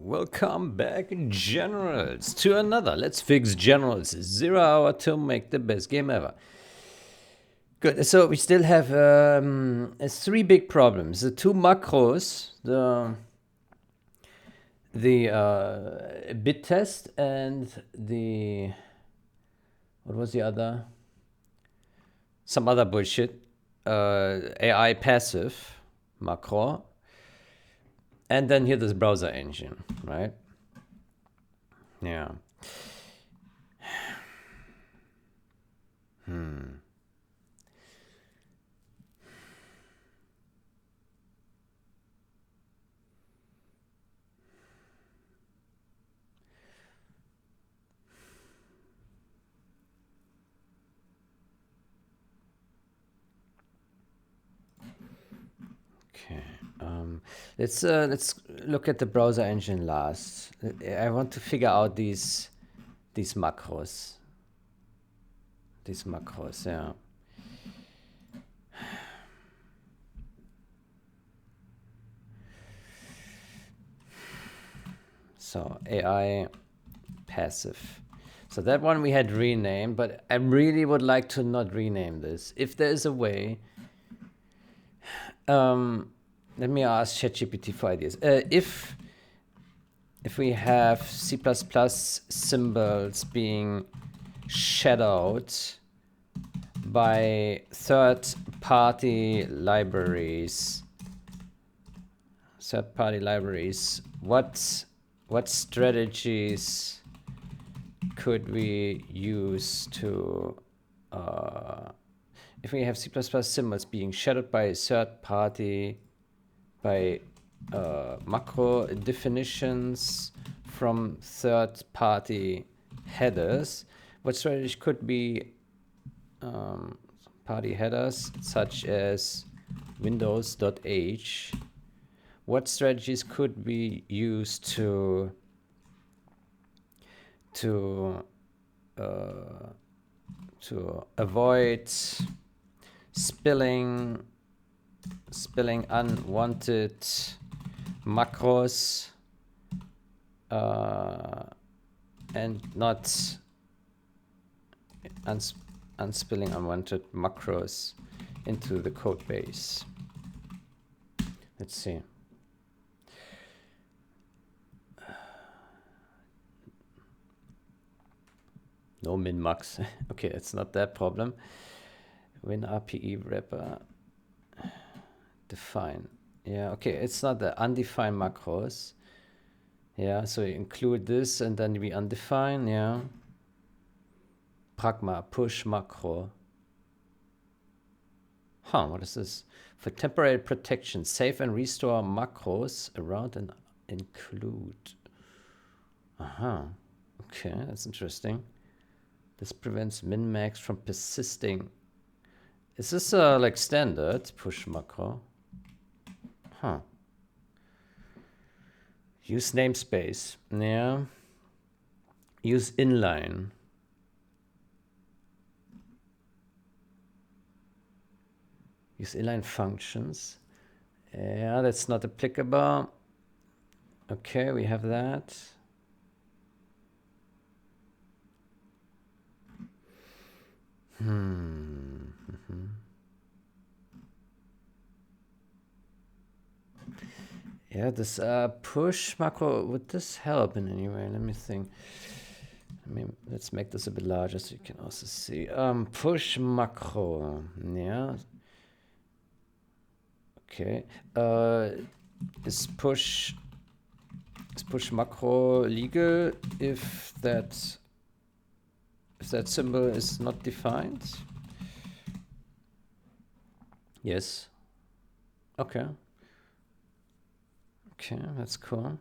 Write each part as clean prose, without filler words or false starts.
Welcome back, generals, to another Let's Fix Generals 0 hour to make the best game ever. Good, so we still have three big problems. The two macros, the bit test and the, what was the other? Some other bullshit. AI passive macro. And then here this browser engine, right? Yeah. Okay. Let's look at the browser engine last. I want to figure out these macros. These macros, yeah. So AI passive. So that one we had renamed, but I really would like to not rename this. If there is a way, let me ask ChatGPT for ideas. If we have C++ symbols being shadowed by third-party libraries, what strategies could we use to if we have C++ symbols being shadowed by third-party macro definitions from third-party headers, what strategy could be party headers such as windows.h? What strategies could we use to avoid spilling unwanted macros and not unspilling unwanted macros into the code base? Let's see. No min-max. Okay, it's not that problem. Win RPE wrapper. Define. Yeah, okay, it's not the undefined macros. Yeah, so you include this and then we undefine, yeah. Pragma, push macro. Huh, what is this? For temporary protection, save and restore macros around and include. Okay, that's interesting. This prevents min-max from persisting. Is this like standard push macro? Huh. Use namespace. Yeah. Use inline. Use inline functions. Yeah, that's not applicable. Okay, we have that. Yeah, this push macro, would this help in any way? Let me think. Let's make this a bit larger so you can also see. Push macro, yeah. Okay. Is push macro legal if that symbol is not defined? Yes. Okay. Okay, that's cool.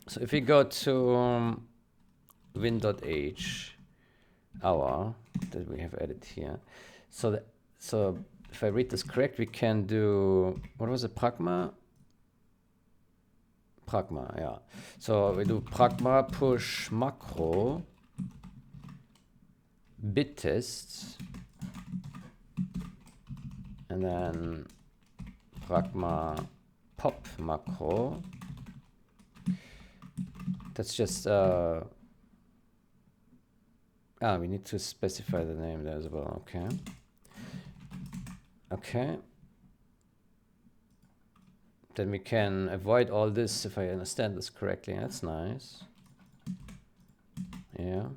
So if we go to win.h, that we have added here. So if I read this correct, we can do, what was it, pragma? Pragma, yeah. So we do pragma push macro bit test, and then pragma pop macro. That's just we need to specify the name there as well. Okay. Okay. Then we can avoid all this if I understand this correctly. That's nice. Yeah.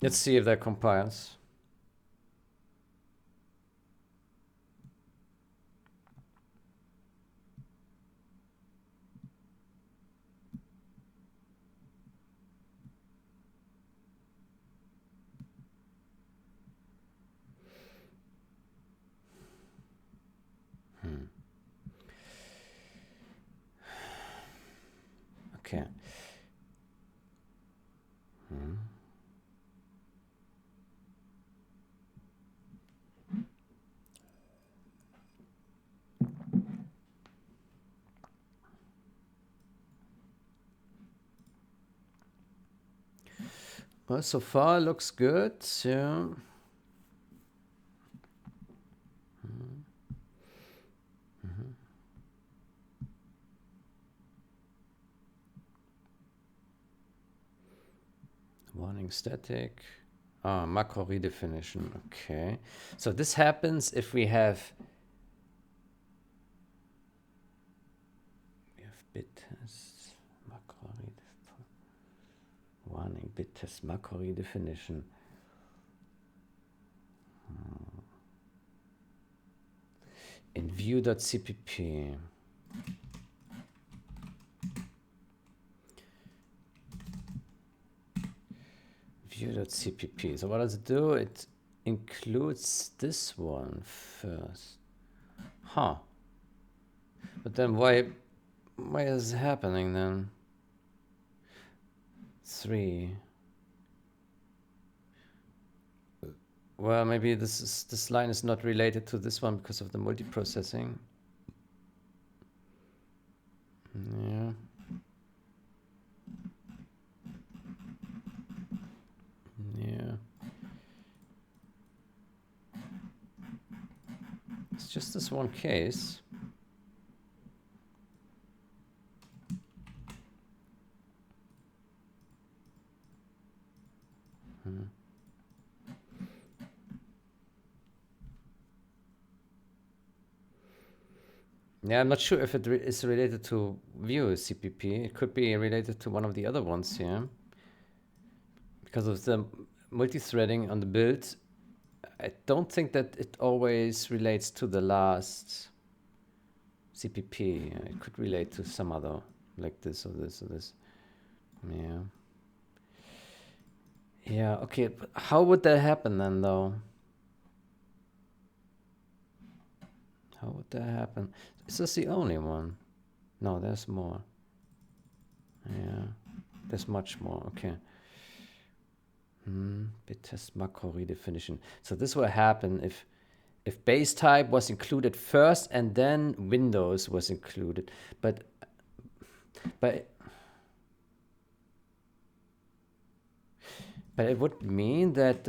Let's see if that compiles. Okay. Well, so far looks good. Yeah. Warning static. Macro redefinition. Okay. So this happens if we have bit test, macro warning bit test, macro redefinition. In view.cpp. View.cpp. So what does it do? It includes this one first. Huh. But then why is it happening then? 3. Well, maybe this line is not related to this one because of the multiprocessing. Yeah. Yeah. It's just this one case. Yeah, I'm not sure if it is related to Vue CPP. It could be related to one of the other ones here. Because of the multi-threading on the build, I don't think that it always relates to the last CPP. It could relate to some other, like this or this or this. Yeah. Yeah, okay. But how would that happen then, though? How would that happen? Is this the only one? No, there's more. Yeah, there's much more. Okay. Bit test macro redefinition. So this will happen if base type was included first and then Windows was included. But it would mean that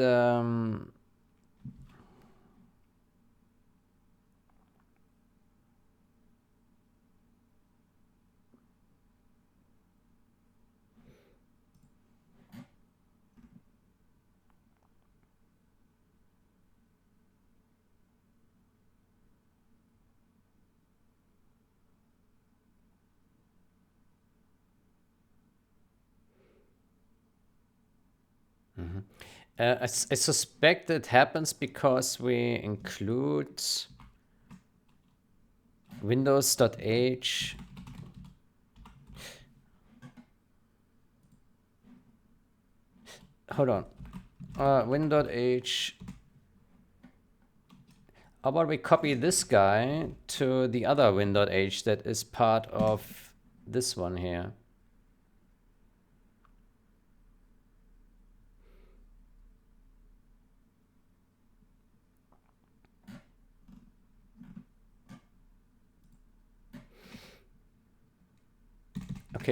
I suspect it happens because we include Windows.h. Hold on. Win.h. How about we copy this guy to the other Win.h that is part of this one here?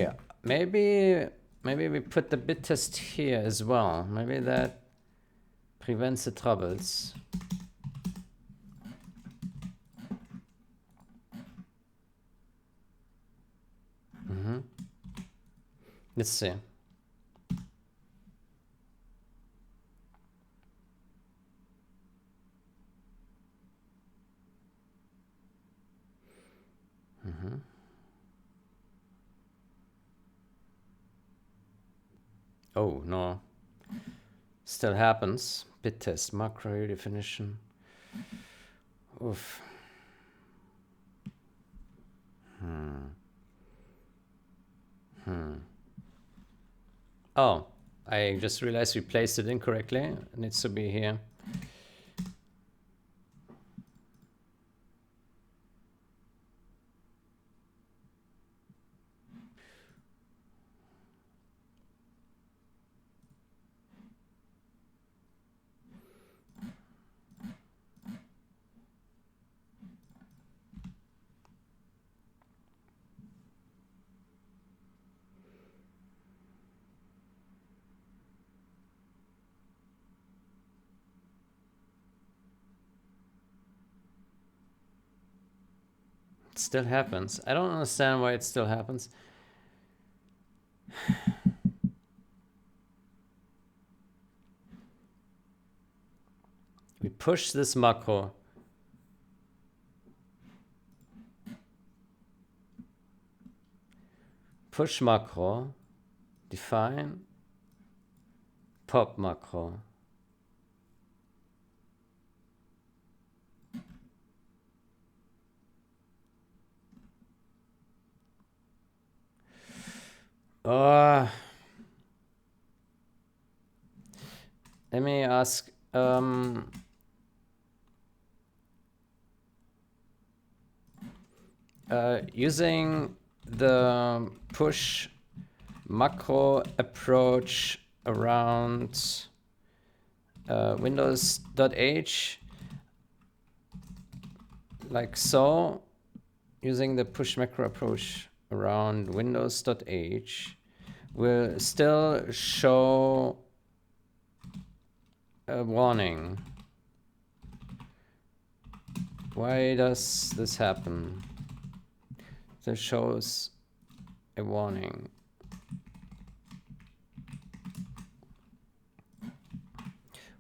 Okay, maybe we put the bit test here as well. Maybe that prevents the troubles. Let's see. Oh no, still happens. Bit test macro definition. Oof. Oh, I just realized we placed it incorrectly. It needs to be here. It still happens. I don't understand why it still happens. We push this macro. Push macro. Define. Pop macro. Let me ask. Using the push macro approach around Windows.h, like so, using the push macro approach around Windows.h will still show a warning. Why does this happen? This shows a warning.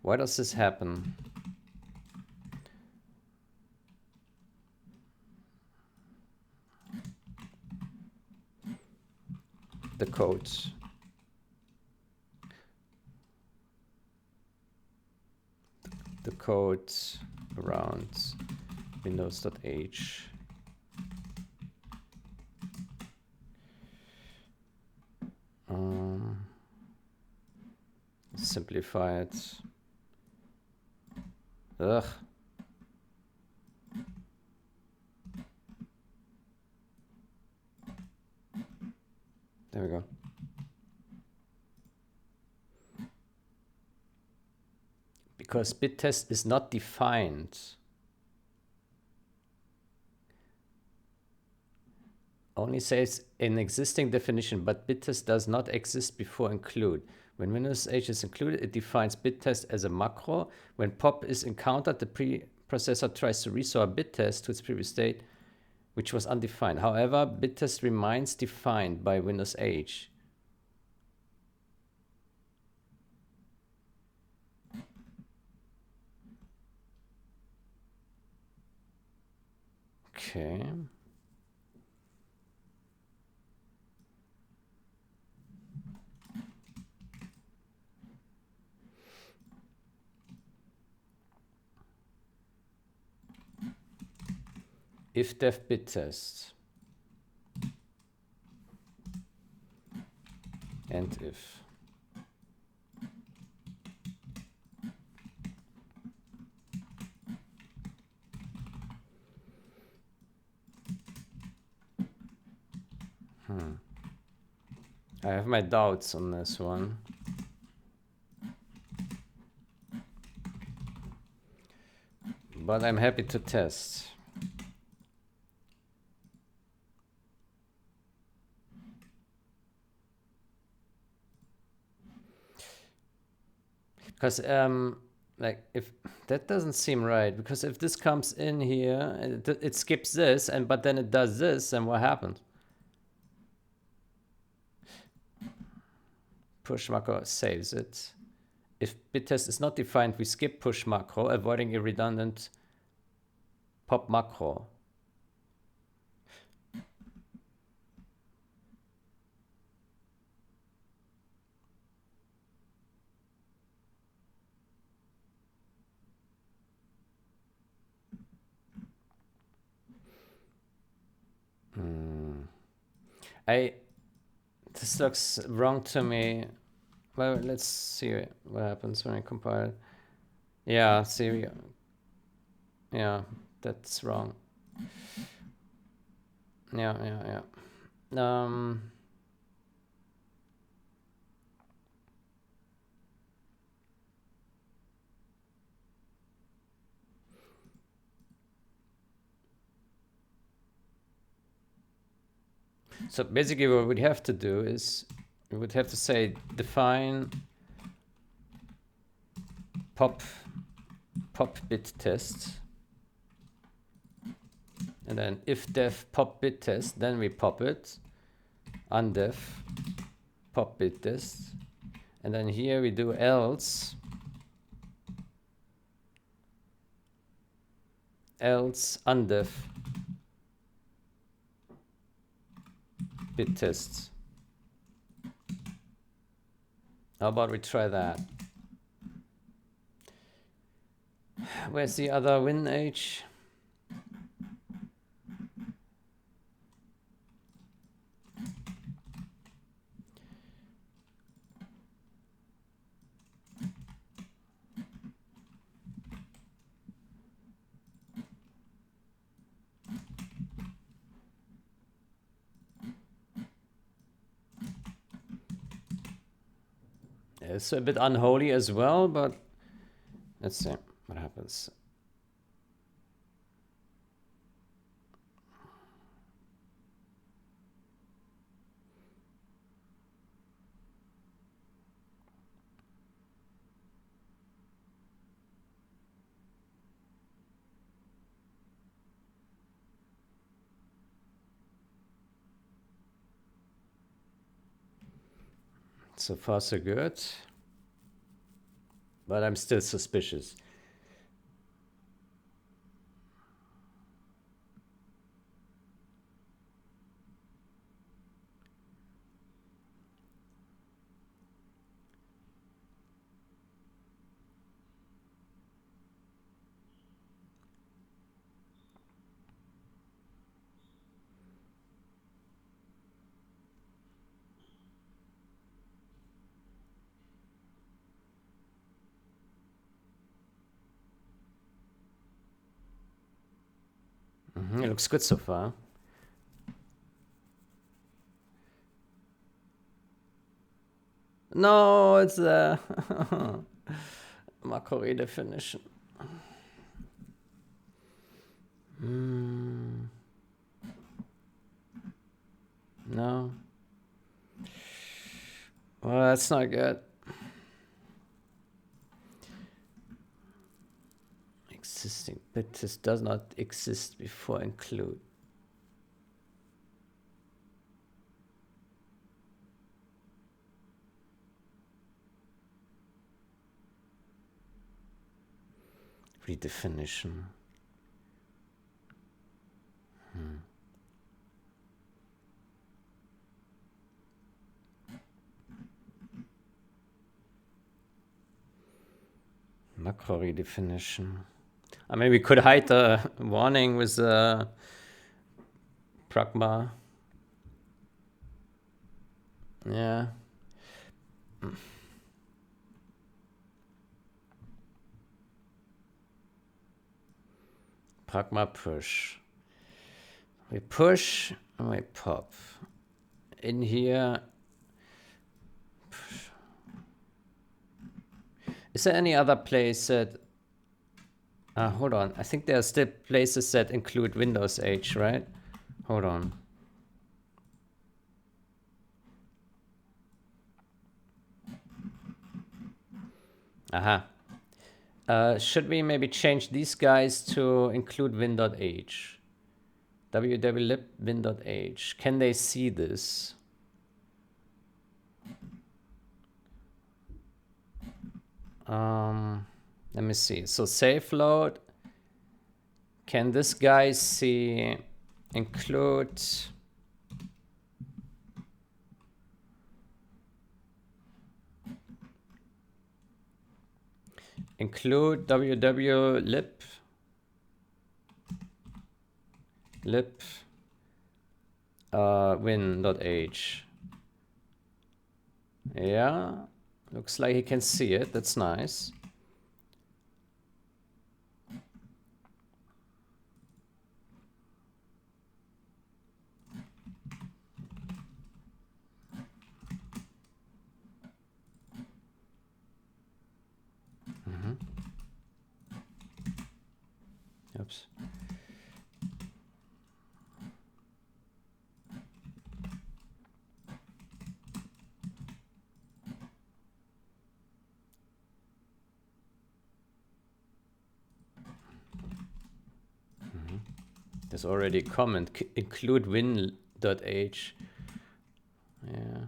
Why does this happen? The code. The code around Windows.h. Simplify it. Ugh. There we go. Because bit test is not defined. Only says an existing definition, but bit test does not exist before include. When Windows H is included, it defines bit test as a macro. When pop is encountered, the preprocessor tries to restore bit test to its previous state, which was undefined. However, bit test remains defined by Windows H. Okay. If def bit test and if I have my doubts on this one. But I'm happy to test. Because like if that doesn't seem right, because if this comes in here, it skips this, and but then it does this, and what happens? Push macro saves it. If bit test is not defined, we skip push macro, avoiding a redundant pop macro. This looks wrong to me. Well, let's see what happens when I compile. Yeah, see, yeah, that's wrong. Yeah. So basically what we'd have to do is we would have to say define pop bit test, and then if def pop bit test, then we pop it, undef pop bit test, and then here we do else undef bit tests. How about we try that? Where's the other win H? It's a bit unholy as well, but let's see what happens. So far so good, but I'm still suspicious. It looks good so far. No, it's a macro redefinition. No. Well, that's not good. Existing bit test does not exist before include. Redefinition. Macro redefinition. I mean, we could hide the warning with pragma. Yeah. Pragma push. We push and we pop. In here. Push. Is there any other place that... hold on. I think there are still places that include Windows H, right? Hold on. Aha. Should we maybe change these guys to include win.h? www win.h. Can they see this? Let me see. So save load. Can this guy see include www lib win.h? Yeah, looks like he can see it. That's nice. Oops. There's already a comment, include win.h. Yeah.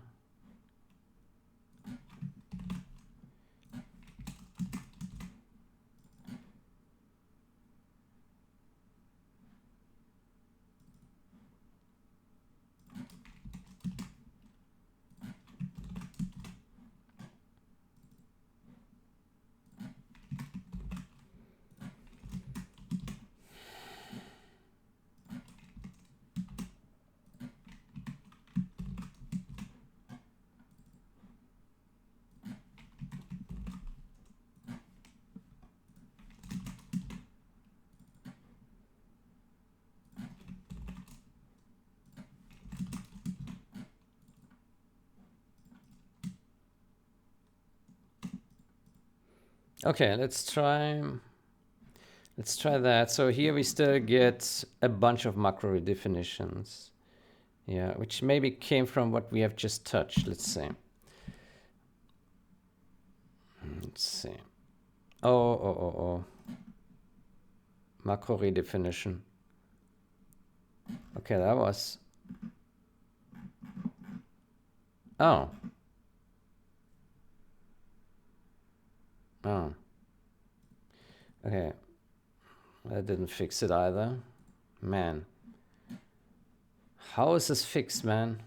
Okay, let's try that. So here we still get a bunch of macro redefinitions. Yeah, which maybe came from what we have just touched. Let's see. Let's see. Oh. Macro redefinition. Okay, that was... Oh. Oh. Okay. That didn't fix it either. Man. How is this fixed, man?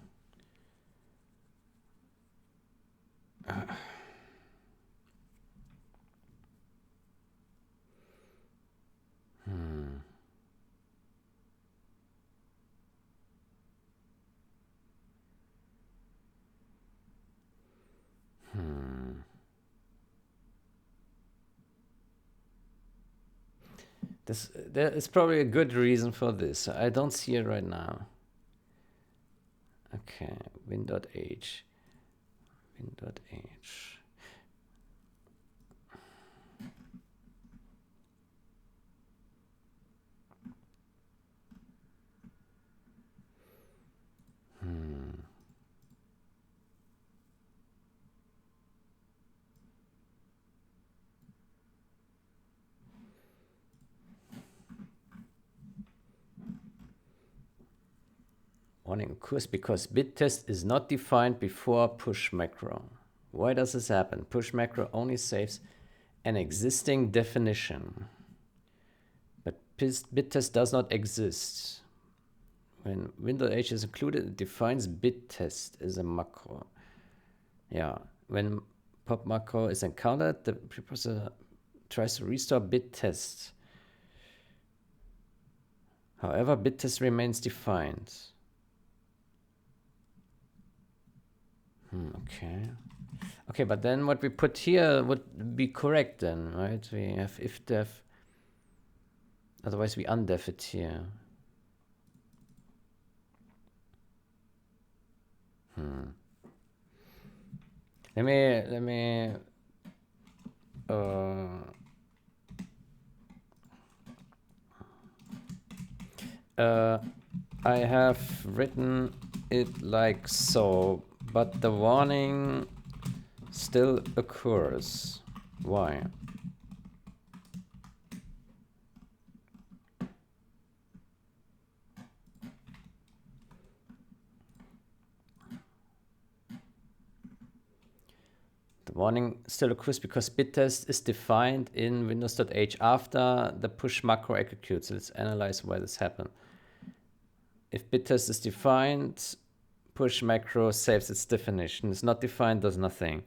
There is probably a good reason for this. I don't see it right now. Okay, win.h. Win.h. Warning occurs because bit test is not defined before push macro. Why does this happen? Push macro only saves an existing definition, but bit test does not exist. When win.h is included, it defines bit test as a macro. Yeah, when pop macro is encountered, the preprocessor tries to restore bit test. However, bit test remains defined. Okay, but then what we put here would be correct then, right? We have if def, otherwise we undef it here. Let me I have written it like so, but the warning still occurs. Why? The warning still occurs because bittest is defined in Windows.h after the push macro executes. Let's analyze why this happened. If bittest is defined, push macro saves its definition. It's not defined, does nothing.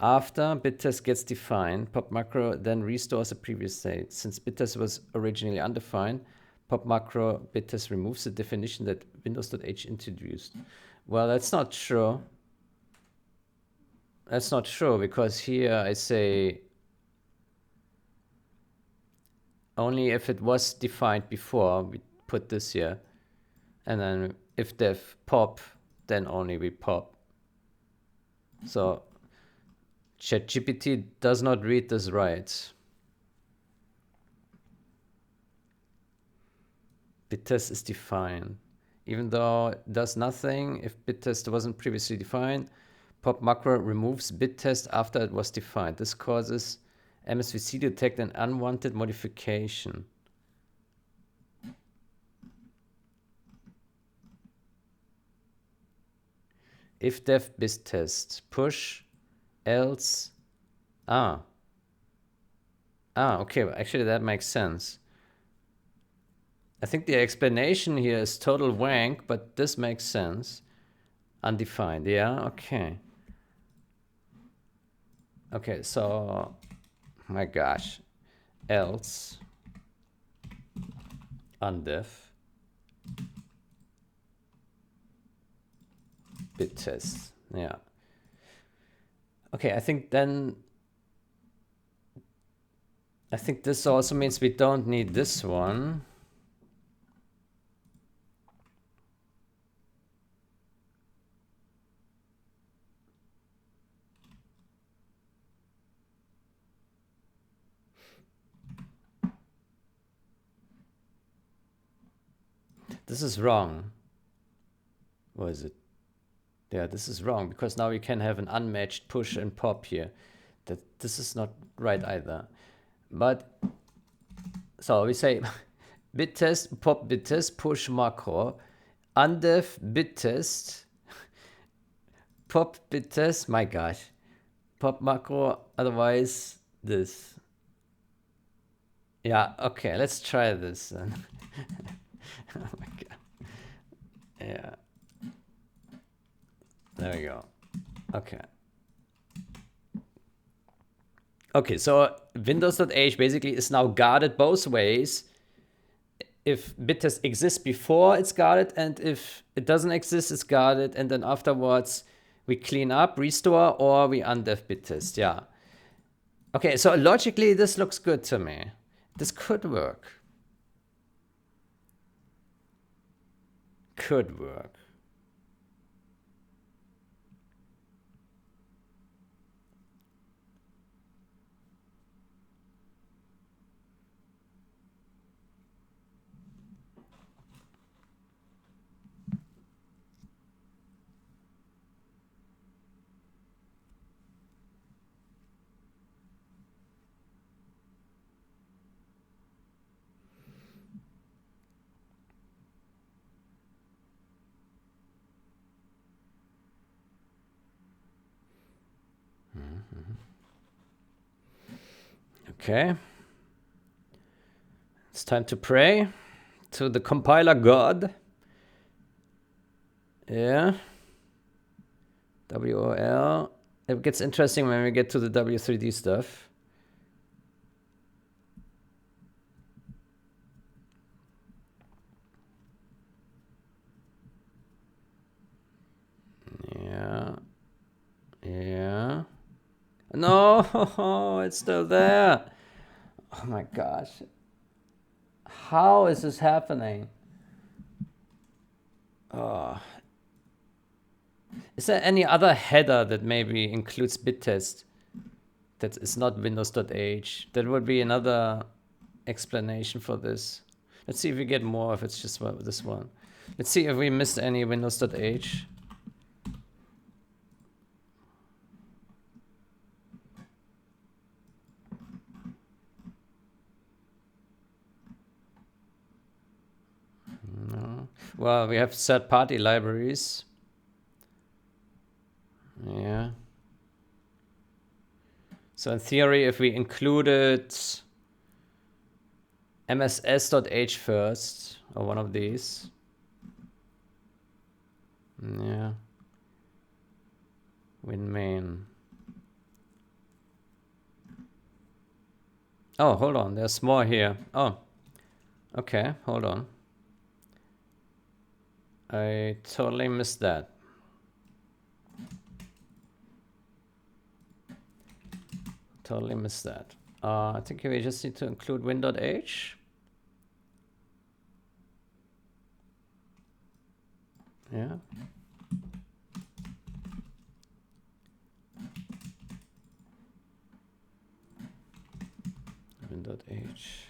After bittest gets defined, pop macro then restores the previous state. Since bittest was originally undefined, pop macro bittest removes the definition that Windows.h introduced. Well, that's not true. That's not true, because here I say only if it was defined before, we put this here. And then if def pop, then only we pop. So ChatGPT does not read this right. Bittest is defined. Even though it does nothing, if bittest wasn't previously defined, pop macro removes bittest after it was defined. This causes MSVC to detect an unwanted modification. If def bittest push, else. Okay, actually that makes sense. I think the explanation here is total wank, but this makes sense. Undefined, yeah, okay. Okay, so, my gosh, else, undef, bittest, yeah. Okay, I think this also means we don't need this one. This is wrong. What is it? Yeah, this is wrong, because now we can have an unmatched push and pop here. This is not right either. But, so we say bittest, pop bittest, push macro, undef bittest, pop bittest, my gosh, pop macro, otherwise this. Yeah, okay, let's try this then. Oh my god. Yeah. There we go. Okay. Okay, so Windows.h basically is now guarded both ways. If bittest exists before it's guarded, and if it doesn't exist, it's guarded, and then afterwards we clean up, restore, or we undef bittest. Yeah. Okay, so logically this looks good to me. This could work. Could work. Okay. It's time to pray to the compiler god. Yeah. WOL. It gets interesting when we get to the W3D stuff. Yeah. Yeah. No, it's still there. Oh my gosh. How is this happening? Oh. Is there any other header that maybe includes bittest that is not Windows.h? That would be another explanation for this. Let's see if we get more, if it's just this one. Let's see if we missed any Windows.h. well, we have third-party libraries. Yeah. So in theory, if we included mss.h first, or one of these. Yeah. Win main. Oh, hold on, there's more here. Oh, okay, hold on. I totally missed that. Totally missed that. I think we just need to include win.h. Yeah. Win.h.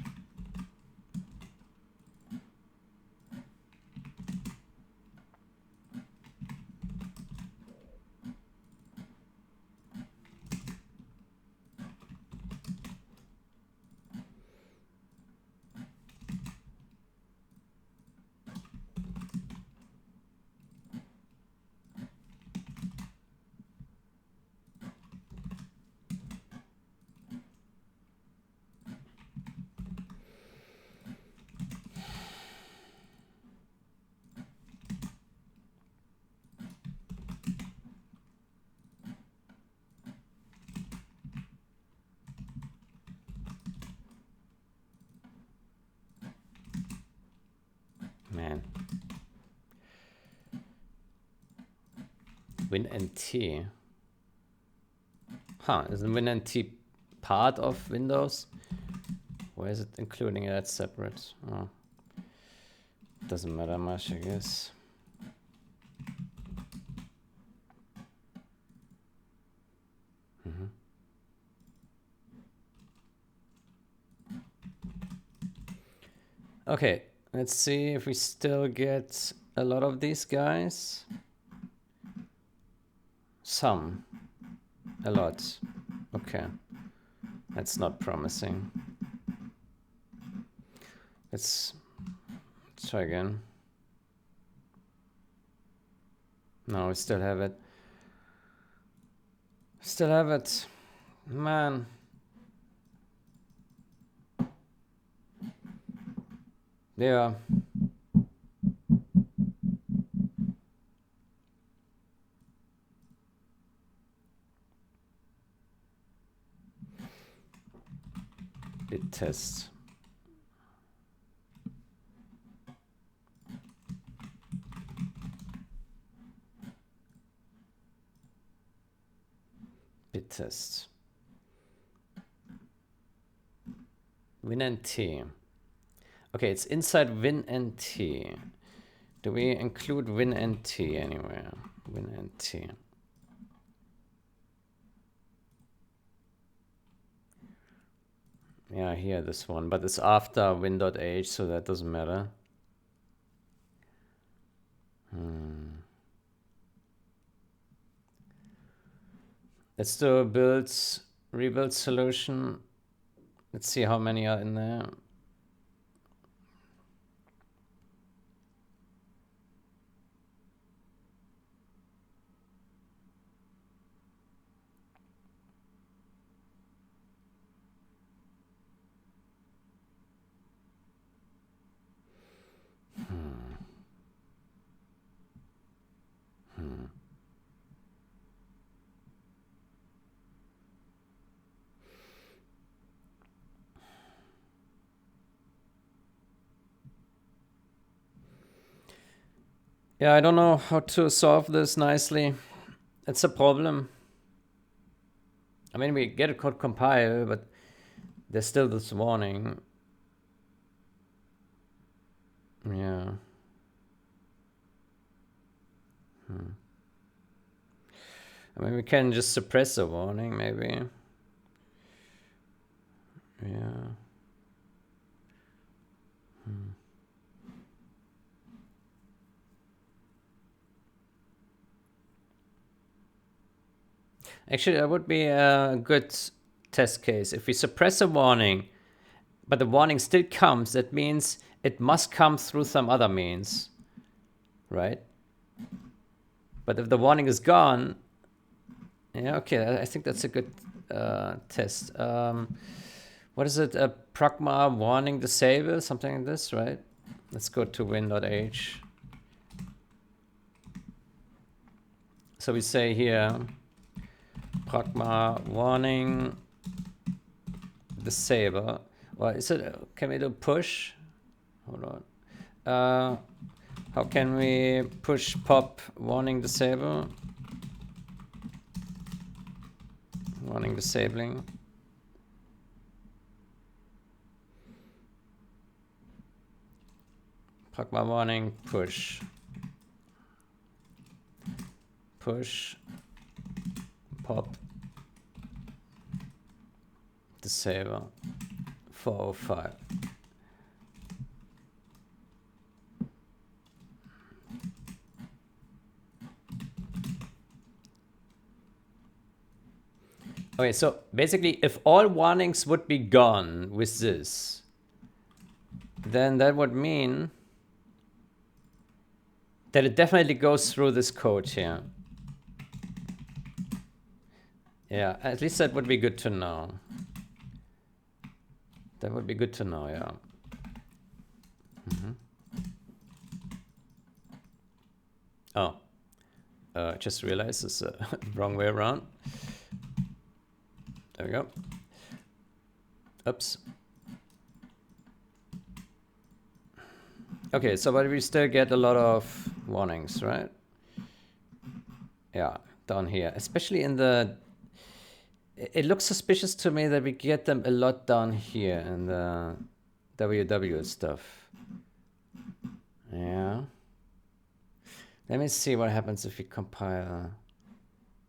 Man. WinNT. Huh, isn't WinNT part of Windows? Why is it including that separate? Oh. Doesn't matter much, I guess. Okay, let's see if we still get a lot of these guys. Some. A lot. Okay. That's not promising. Let's try again. No, we still have it. Still have it. Man. Yeah. Bit test. Bit test. WinNT. Okay, it's inside WinNT. Do we include WinNT anywhere? WinNT. Yeah, here, this one. But it's after win.h, so that doesn't matter. Let's do a rebuild solution. Let's see how many are in there. Yeah, I don't know how to solve this nicely. It's a problem. I mean, we get a code compile, but there's still this warning. Yeah. I mean, we can just suppress the warning, maybe. Yeah. Actually, that would be a good test case. If we suppress a warning, but the warning still comes, that means it must come through some other means. right? But if the warning is gone, yeah, okay, I think that's a good test. What is it? A pragma warning disable, something like this, right? Let's go to win.h. So we say here, pragma warning disable. Well, is it? Can we do push? Hold on. How can we push pop warning disable? Warning disabling. Pragma warning push. Push pop disable 405. Okay, so basically if all warnings would be gone with this, then that would mean that it definitely goes through this code here. Yeah, at least that would be good to know. That would be good to know, yeah. Oh, just realized it's the wrong way around. There we go. Oops. Okay, so but we still get a lot of warnings, right? Yeah, down here, especially in the... It looks suspicious to me that we get them a lot down here in the WW stuff. Yeah. Let me see what happens if we compile.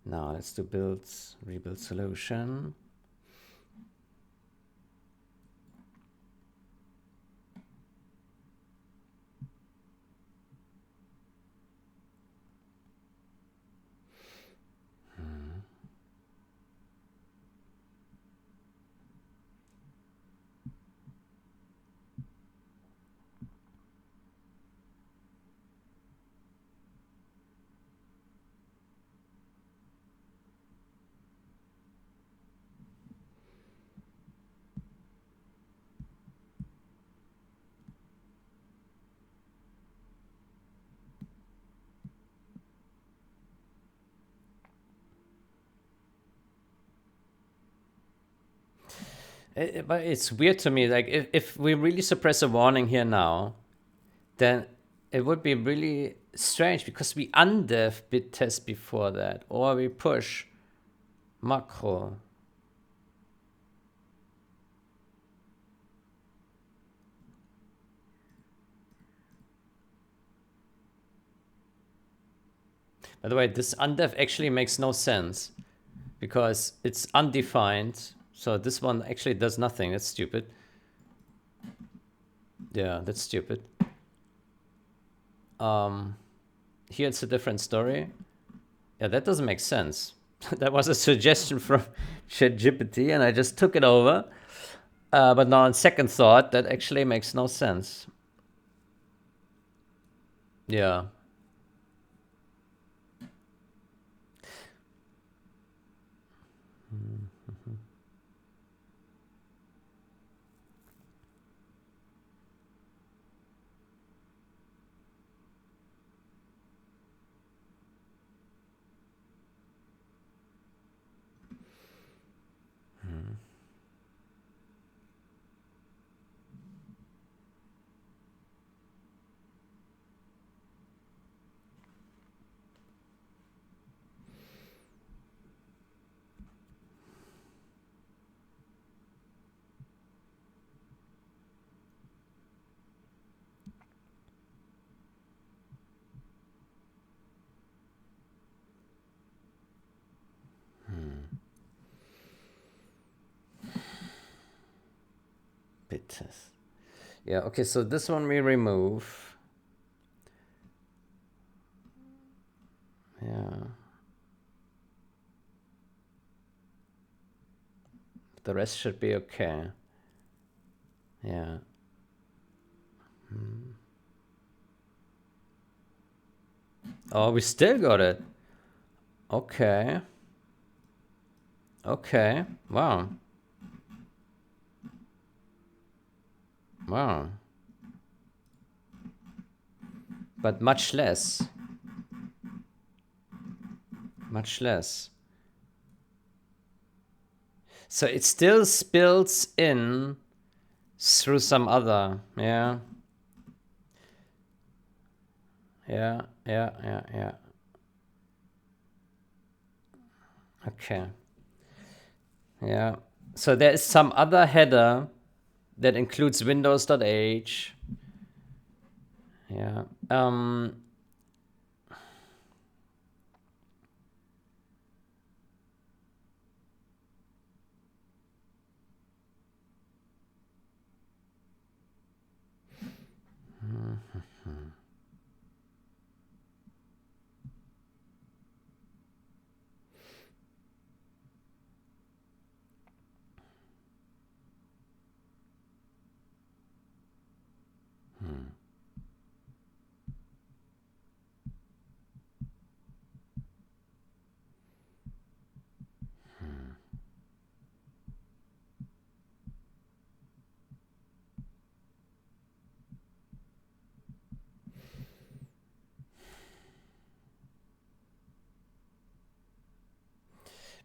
Now let's do builds, rebuild solution. But it's weird to me, like if we really suppress a warning here now, then it would be really strange because we undef bit test before that, or we push macro. By the way, this undef actually makes no sense because it's undefined. So this one actually does nothing. That's stupid. Yeah, that's stupid. Here it's a different story. Yeah, that doesn't make sense. That was a suggestion from ChatGPT and I just took it over. But now on second thought, that actually makes no sense. Yeah. Bit test. Yeah, okay, so this one we remove. Yeah. The rest should be okay. Yeah. Oh, we still got it. Okay. Okay. Wow. Wow. But much less. Much less. So it still spills in through some other. Yeah. Yeah. Yeah. Yeah. Yeah. Okay. Yeah. So there is some other header that includes windows.h. Yeah.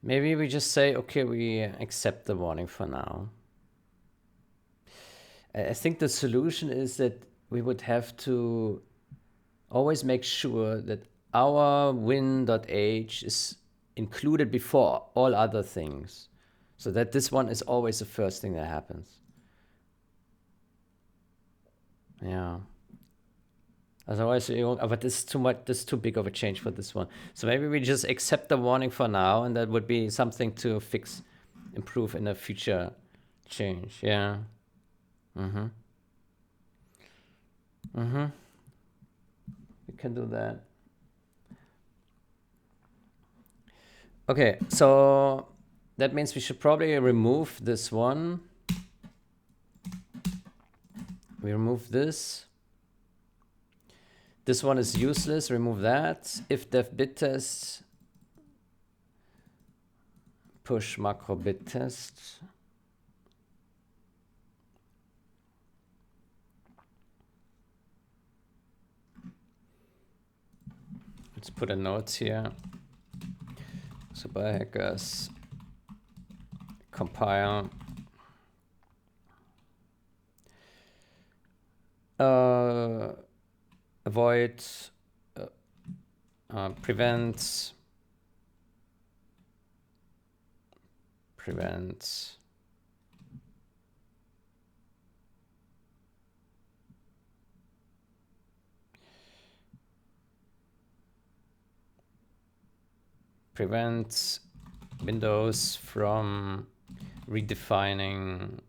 Maybe we just say, okay, we accept the warning for now. I think the solution is that we would have to always make sure that our win.h is included before all other things. So that this one is always the first thing that happens. Yeah. Otherwise, but this is too much. This is too big of a change for this one. So maybe we just accept the warning for now, and that would be something to fix, improve in a future change. Yeah. Mm-hmm. Mm-hmm. We can do that. Okay, so that means we should probably remove this one. We remove this. This one is useless. Remove that. If def bit test. Push macro bit test. Let's put a note here. Super hackers compile. Avoid. Prevent. Prevent. Prevent Windows from redefining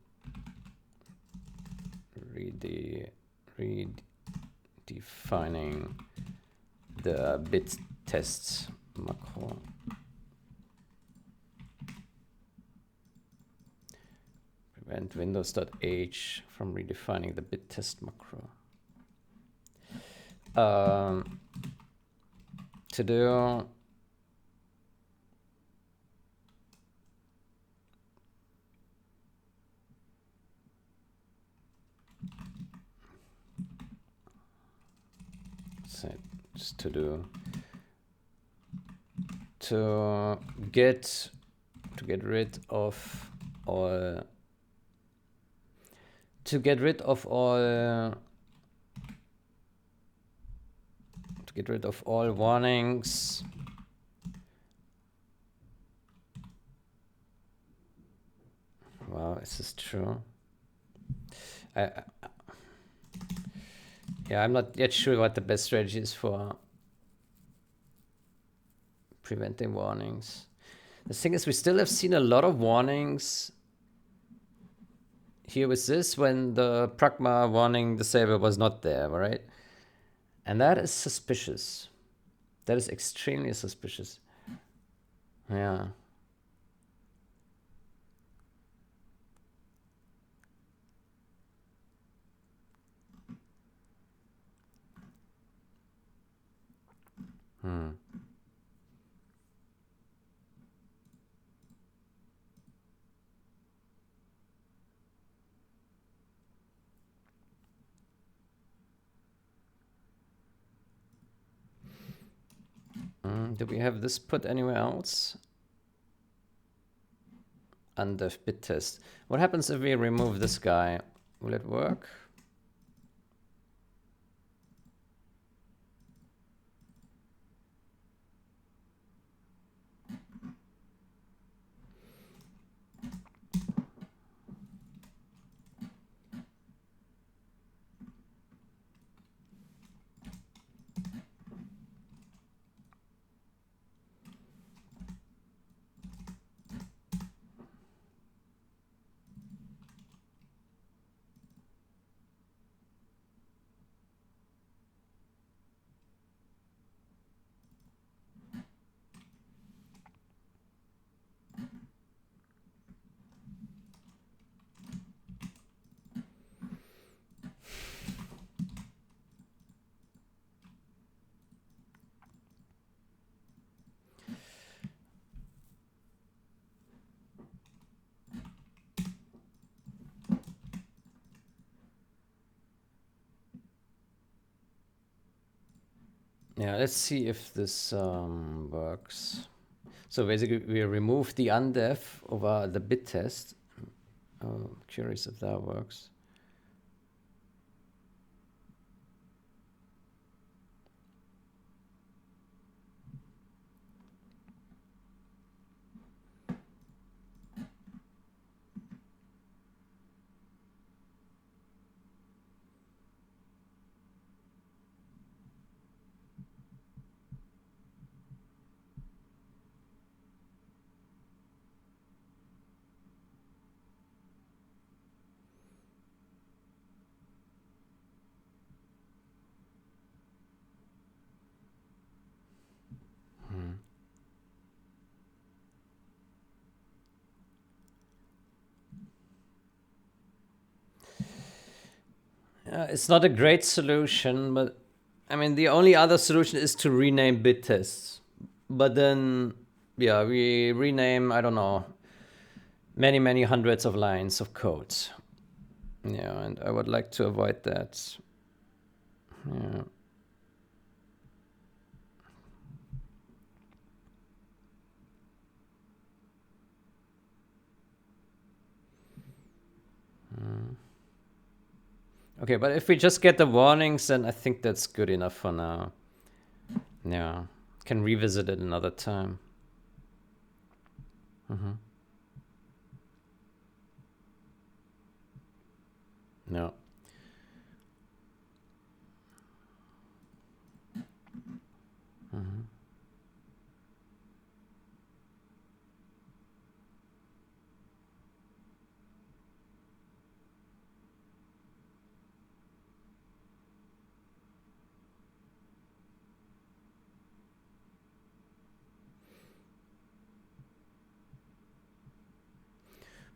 redefining the bit test macro. Prevent windows.h from redefining the bit test macro. To do just to get rid of all warnings wow, is this true? Yeah, I'm not yet sure what the best strategy is for preventing warnings. The thing is, we still have seen a lot of warnings here with this when the pragma warning disable was not there, right? And that is suspicious. That is extremely suspicious. Yeah. Do we have this put anywhere else? Undef bit test. What happens if we remove this guy? Will it work? Yeah, let's see if this works. So basically we remove the undef over the bit test. Oh, curious if that works. It's not a great solution, but I mean, the only other solution is to rename bit tests. But then, yeah, we rename, I don't know, many, many hundreds of lines of code. Yeah, and I would like to avoid that. Yeah. Okay, but if we just get the warnings, then I think that's good enough for now. Yeah, can revisit it another time. No.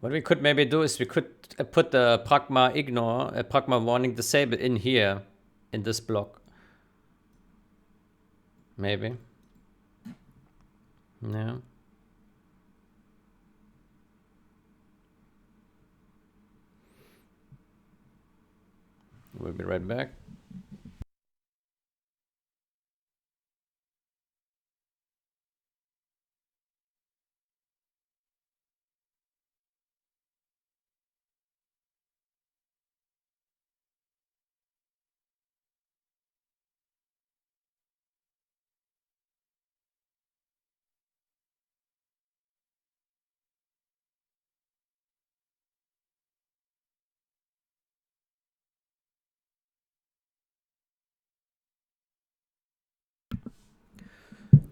What we could maybe do is we could put the pragma ignore, pragma warning disable in here, in this block. Maybe. Yeah. We'll be right back.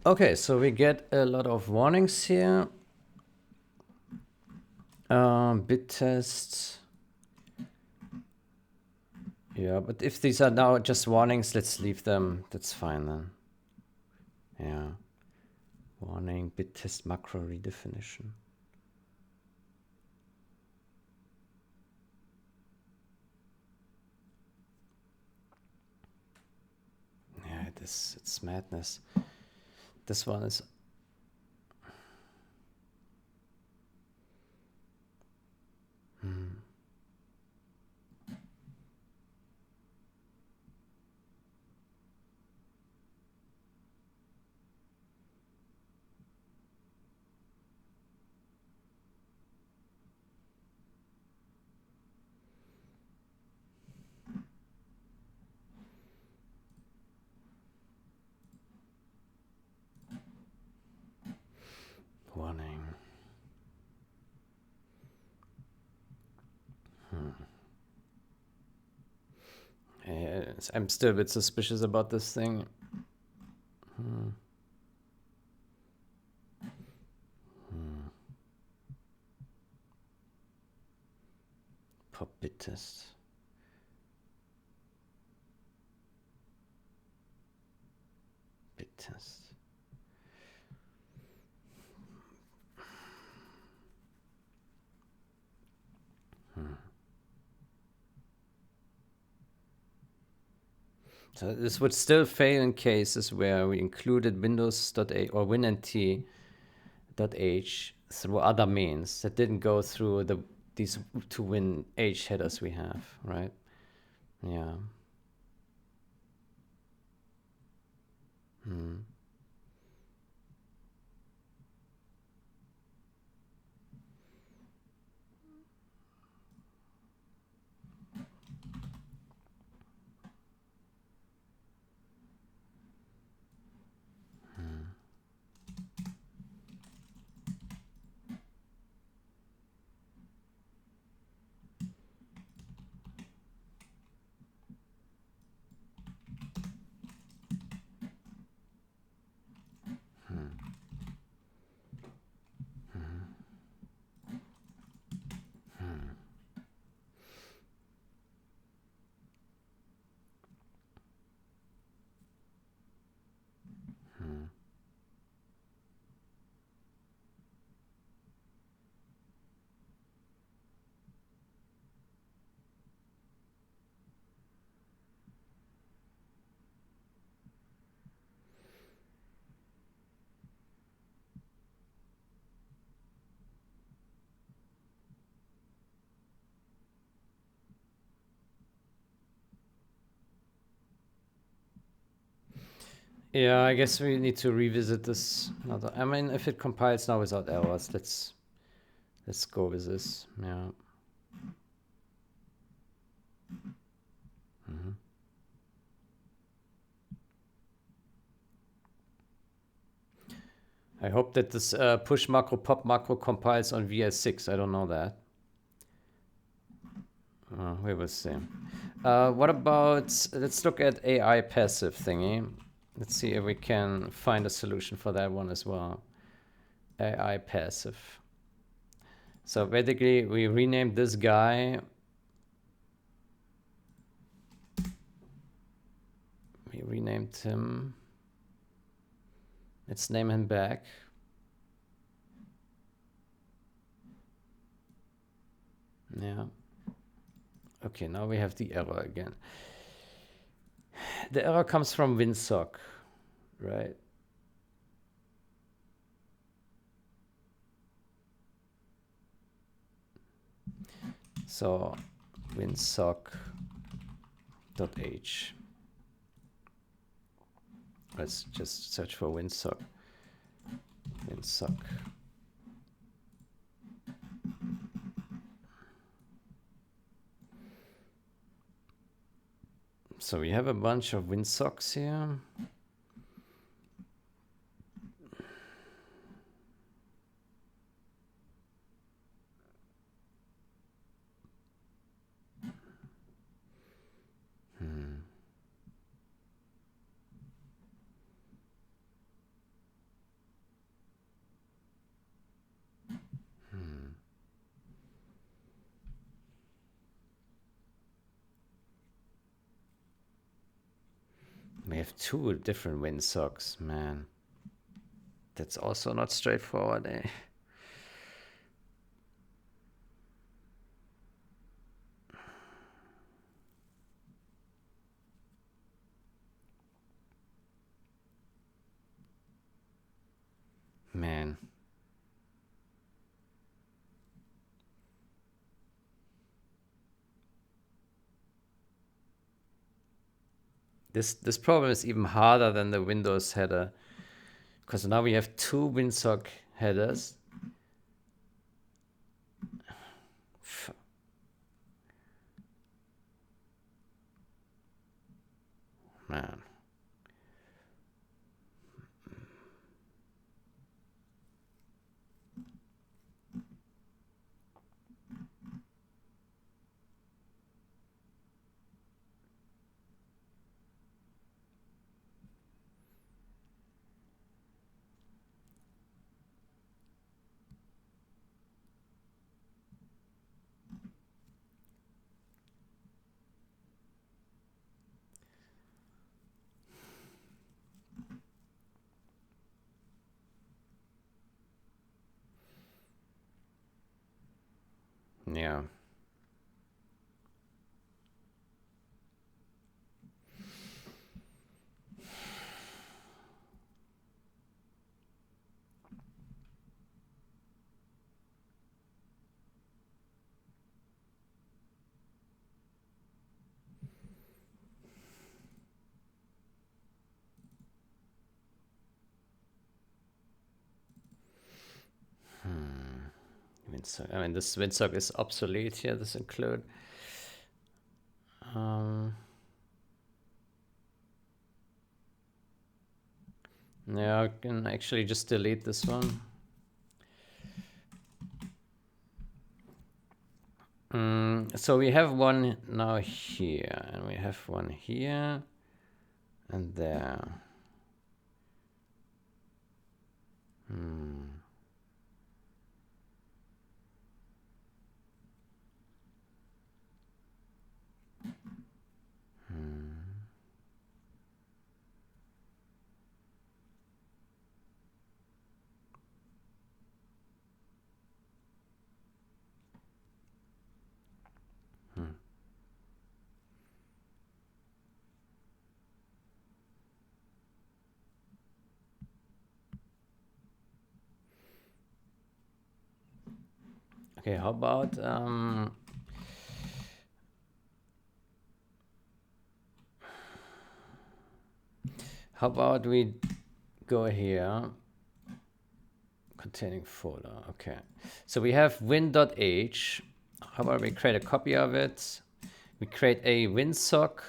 Okay, so we get a lot of warnings here. Bit tests. Yeah, but if these are now just warnings, let's leave them. That's fine then. Yeah. Warning, bit test macro redefinition. Yeah, it's madness. This one is... Warning. Yes, I'm still a bit suspicious about this thing. Pop bit test. Bit test. So this would still fail in cases where we included windows.h or winnt.h through other means that didn't go through these two win-h headers we have, right? Yeah. Yeah, I guess we need to revisit this. I mean, if it compiles now without errors, let's go with this. Yeah. I hope that this push macro pop macro compiles on VS6. I don't know that. We will see. What about, let's look at AI passive thingy. Let's see if we can find a solution for that one as well. AI passive. So basically we renamed this guy. We renamed him. Let's name him back. Yeah. Okay, now we have the error again. The error comes from WinSock, right? So winsock.h. Let's just search for winsock. Winsock. So we have a bunch of WinSocks here. We have two different WinSocks, man. That's also not straightforward, eh? Man. This problem is even harder than the Windows header, because now we have two WinSock headers. Man. Yeah. WinSock. I mean, this WinSock is obsolete here. This include. Yeah, I can actually just delete this one. So we have one now here, and we have one here, and there. Okay, how about we go here, containing folder. Okay, so we have win.h. How about we create a copy of it? We create a WinSock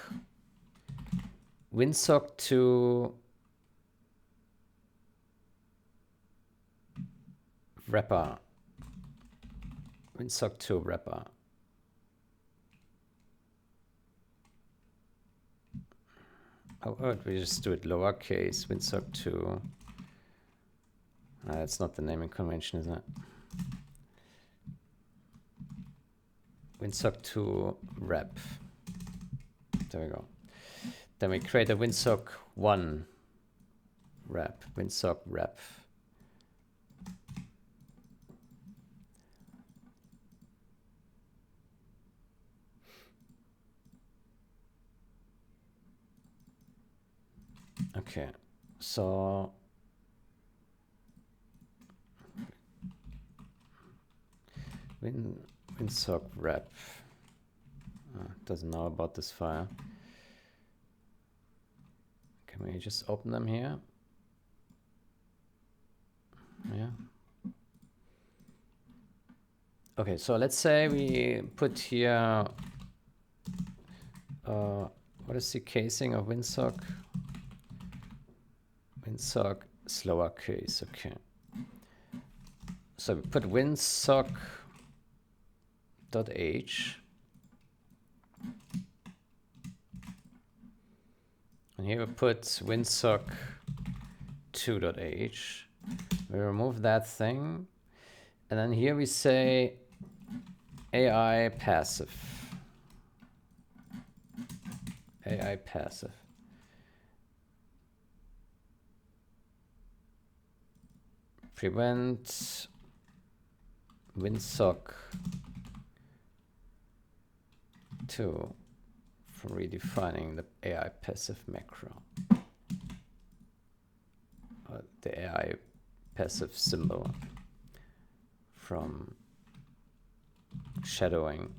to wrapper. WinSock to wrapper. How about we just do it lowercase, WinSock to. That's not the naming convention, is it? WinSock to wrap. There we go. Then we create a WinSock 1 wrap, WinSock wrap. Okay, so WinSock wrap. Doesn't know about this file. Can we just open them here? Yeah. Okay, so let's say we put here, what is the casing of WinSock? WinSock is lowercase, okay. So we put WinSock.h. And here we put WinSock2.h. We remove that thing. And then here we say AI passive. AI passive. Prevent WinSock2 from redefining the AI passive macro. The AI passive symbol from shadowing.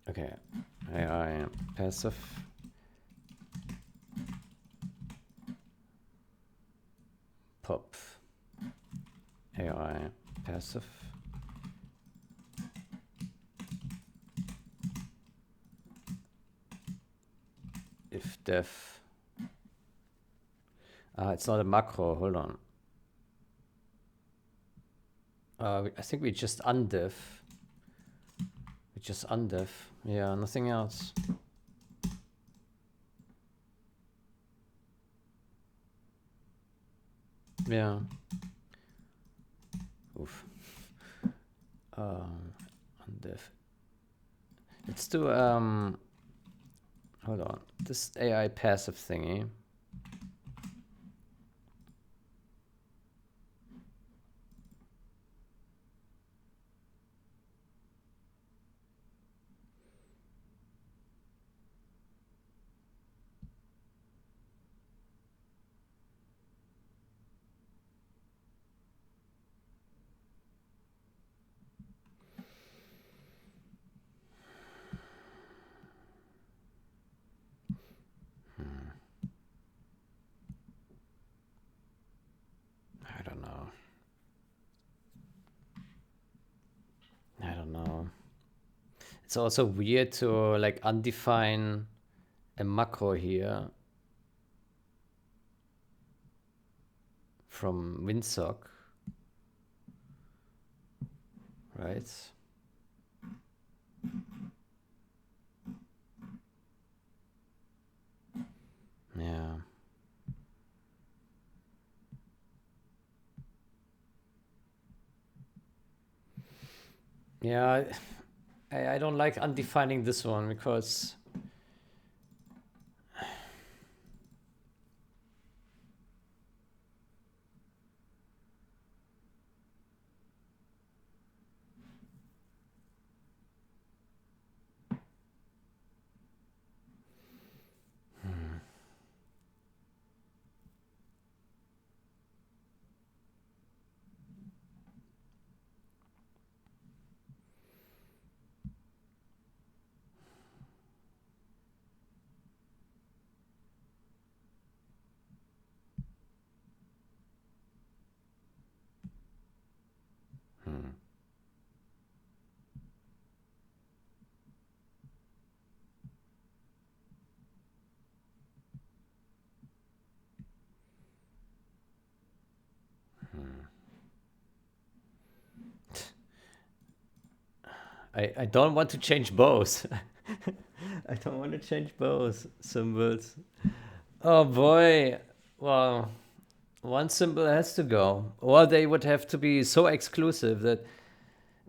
Okay, AI passive. Pop AI passive. If def. It's not a macro, hold on. I think we just undef. We just undef. Yeah, nothing else. Yeah. Oof. Undef. Let's do hold on. This AI passive thingy. I don't know. It's also weird to like undefine a macro here from Windsock, right? Yeah. Yeah, I don't like undefining this one because I don't want to change both. I don't want to change both symbols. Oh boy. Well, one symbol has to go. Or they would have to be so exclusive that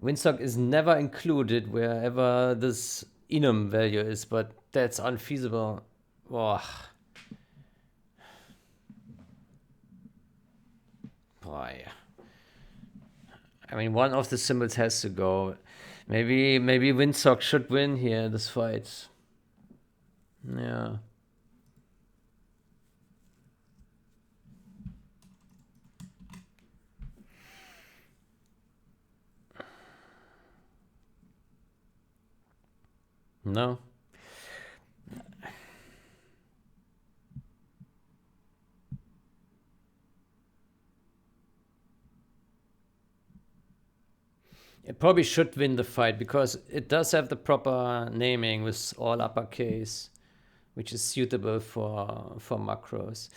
Windsock is never included wherever this enum value is, but that's unfeasible. Oh. Boy. I mean, one of the symbols has to go. Maybe Windsock should win here this fight. Yeah. No. It probably should win the fight because it does have the proper naming with all uppercase, which is suitable for macros.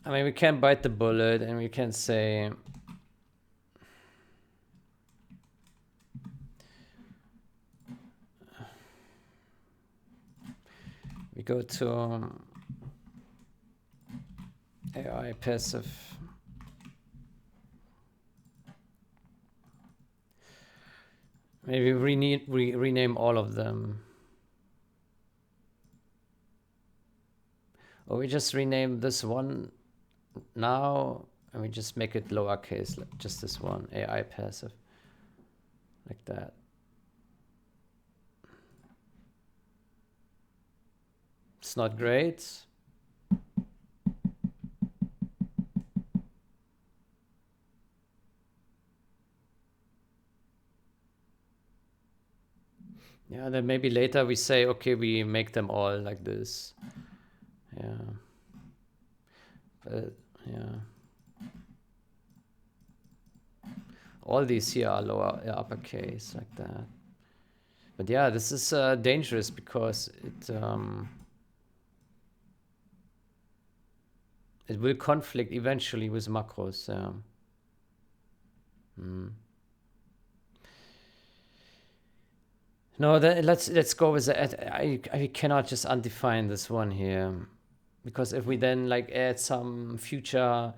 I mean, we can bite the bullet and we can say we go to AI passive. Maybe rename all of them. Or we just rename this one now and we just make it lowercase, like just this one, AI passive. like that. It's not great. Yeah, then maybe later we say, okay, we make them all like this. Yeah. But, yeah. All these here are lower, uppercase, like that. But yeah, this is dangerous because it will conflict eventually with macros. No, then let's go with the. I cannot just undefine this one here, because if we then like add some future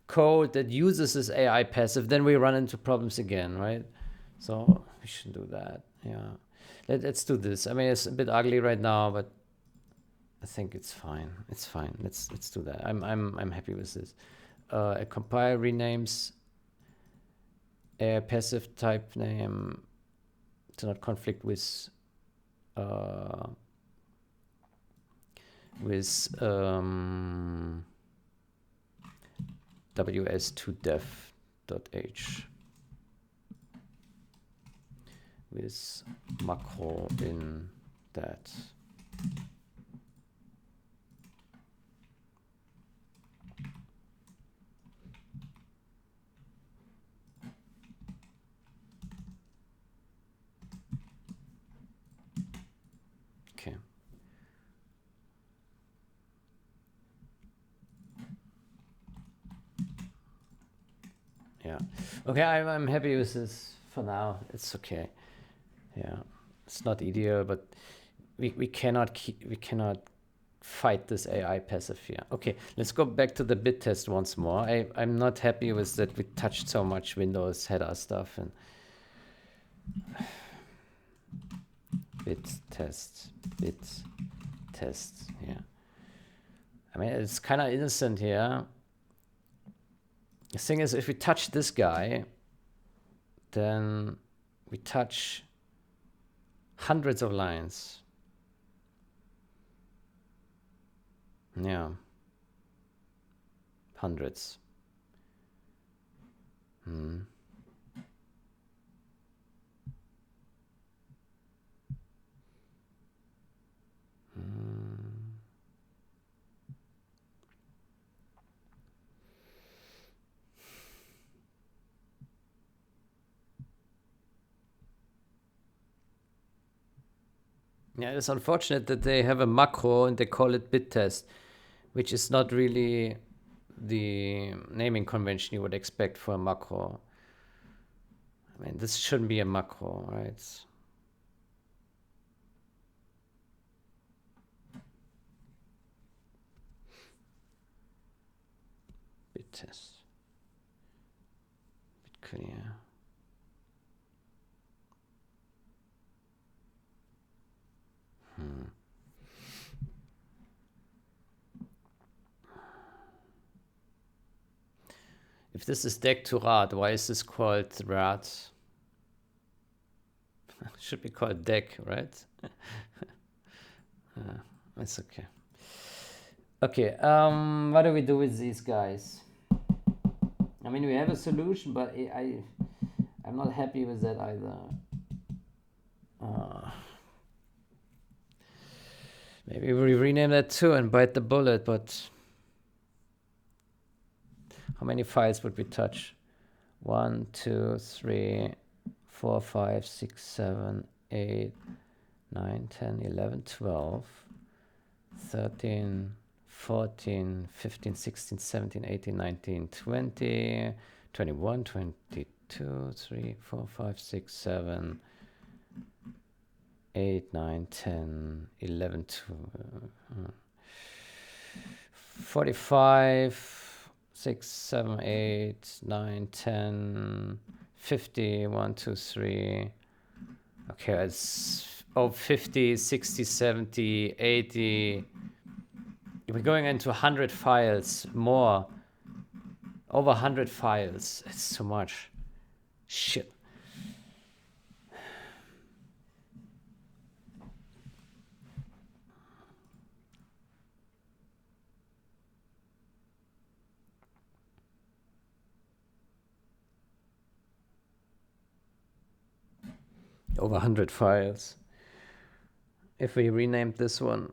code that uses this AI passive, then we run into problems again, right? So we shouldn't do that. Yeah, let's do this. I mean, it's a bit ugly right now, but I think it's fine. It's fine. Let's do that. I'm happy with this. A compile renames a passive type name to not conflict with ws2def.h with macro in that. Okay. Yeah. Okay, I'm happy with this for now. It's okay. Yeah. It's not ideal, but we cannot fight this AI passive here. Okay, let's go back to the bit test once more. I'm not happy with that we touched so much Windows header stuff and bit test. Yeah. I mean, it's kind of innocent here. The thing is, if we touch this guy, then we touch hundreds of lines. Yeah. Hundreds. Yeah, it's unfortunate that they have a macro and they call it bit test, which is not really the naming convention you would expect for a macro. I mean, this shouldn't be a macro, right? Bit test. Bit clear. If this is deck to rad, why is this called rad? Should be called deck, right? That's okay. Okay, what do we do with these guys? I mean, we have a solution, but I'm not happy with that either. Maybe we rename that too and bite the bullet, but how many files would we touch? 1, 2, 3, 4, 5, 6, 7, 8, 9, 10, 11, 12, 13, 14, 15, 16, 17, 18, 19, 20, 21, 22, 3, 4, 5, 6, 7, 8, 9, 10, 11, 45, 6, 7, 8, 9, 10, 50, 1, 2, 3. Okay, it's 50, 60, 70, 80. We're going into 100 files more. Over 100 files. It's too much. Shit. Over 100 files. If we renamed this one.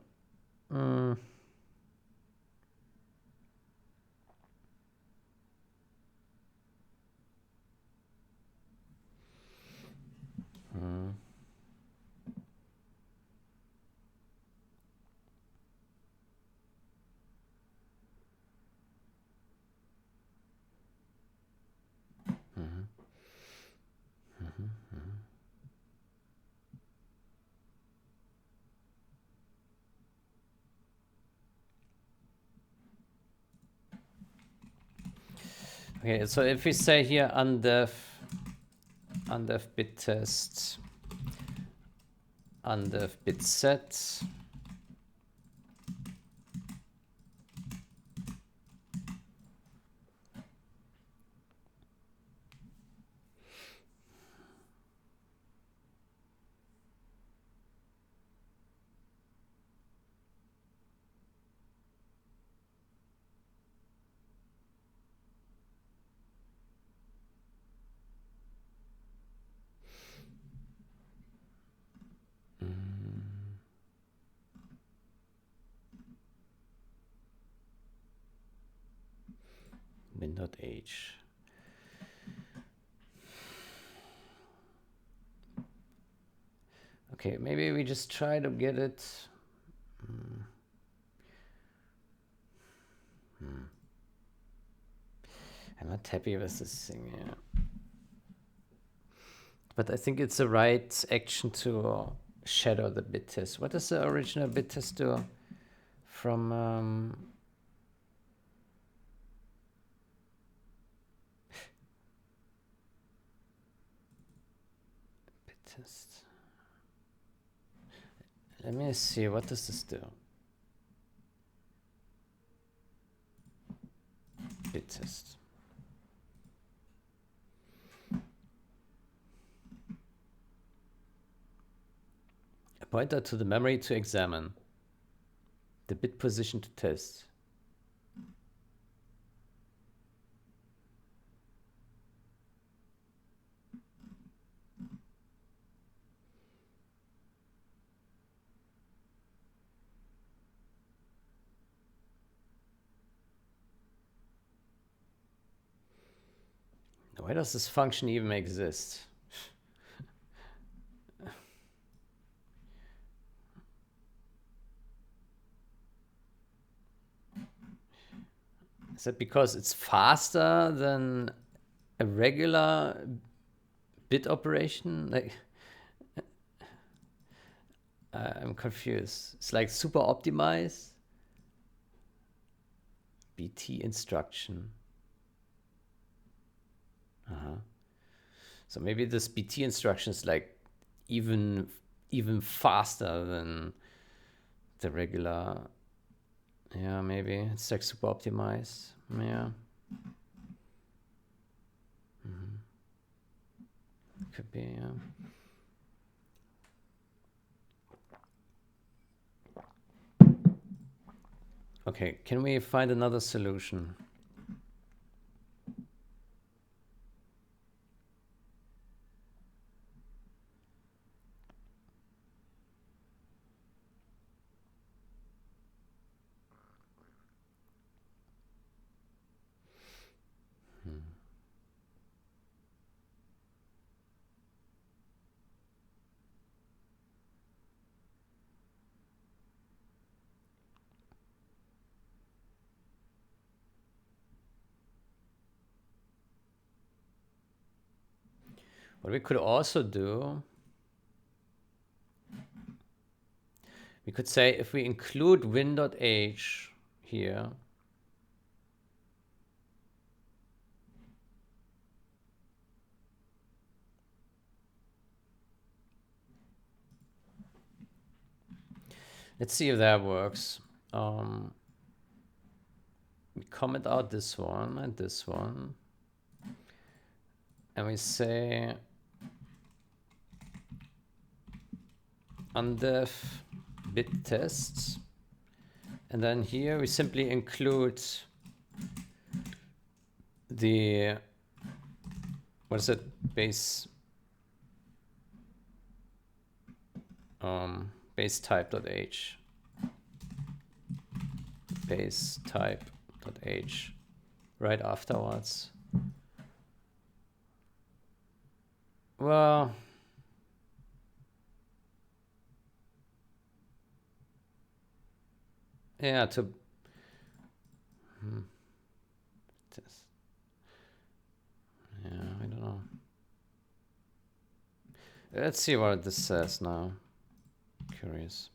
Okay, so if we say here undev bit test, undev bit set, min.h. Okay, maybe we just try to get it. I'm not happy with this thing, yeah. But I think it's the right action to shadow the bit test. What does the original bit test do from bit test? Let me see, what does this do? Bit test. A pointer to the memory to examine. The bit position to test. Why does this function even exist? Is that because it's faster than a regular bit operation? Like, I'm confused. It's like super optimized. BT instruction. So maybe this BT instruction is like even faster than the regular. Yeah, maybe it's like super optimized. Yeah. Could be, yeah. Okay, can we find another solution? What we could also do, we could say if we include win.h here, let's see if that works. We comment out this one and this one, and we say undev bit tests, and then here we simply include the, what is it, base base type.h, base type.h right afterwards. Well, yeah, to yeah, I don't know. Let's see what this says now. Curious.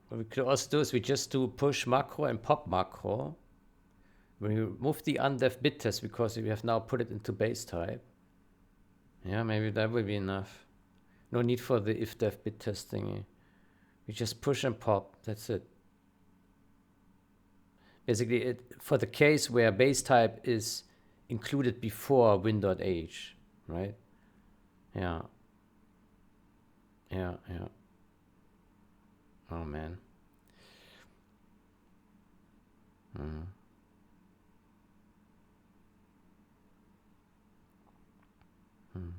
What we could also do is we just do push macro and pop macro. We remove the undef bit test because we have now put it into base type. Yeah, maybe that will be enough. No need for the if def bit test thingy. We just push and pop. That's it. Basically, for the case where base type is included before win.h, right? Yeah. Yeah, yeah. Oh, man. Mm. Mm.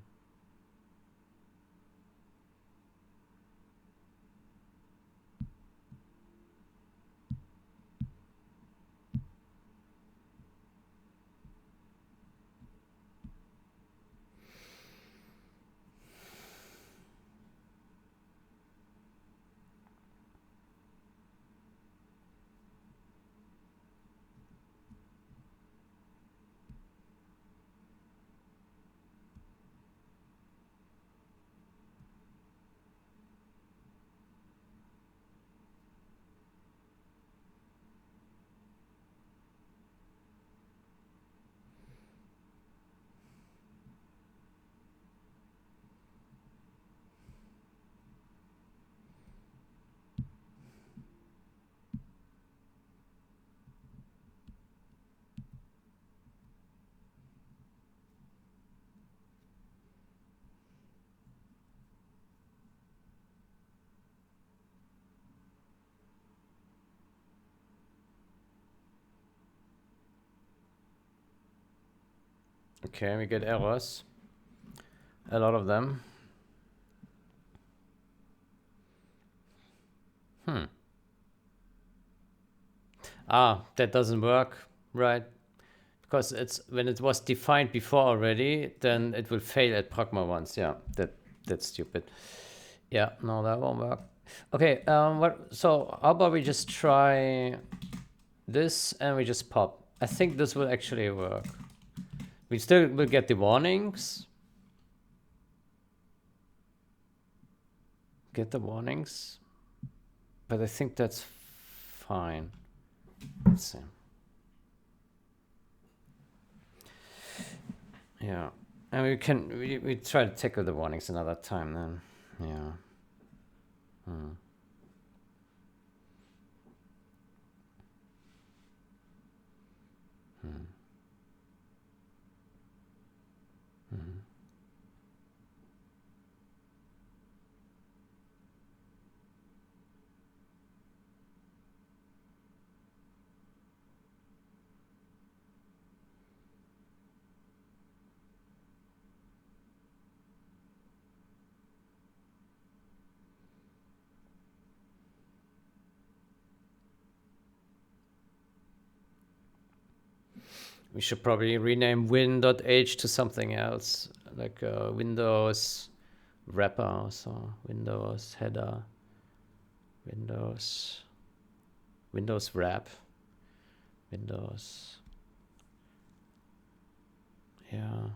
Okay, we get errors. A lot of them. Ah, that doesn't work, right? Because it's when it was defined before already, then it will fail at pragma once. Yeah, that's stupid. Yeah, no, that won't work. Okay, so how about we just try this and we just pop? I think this will actually work. We still will get the warnings. Get the warnings. But I think that's fine. Let's see. Yeah. And we try to tackle the warnings another time then. Yeah. Hmm. Hmm. Hmm. We should probably rename win.h to something else, like Windows wrapper or so. Windows header. Windows wrap. Windows. Yeah.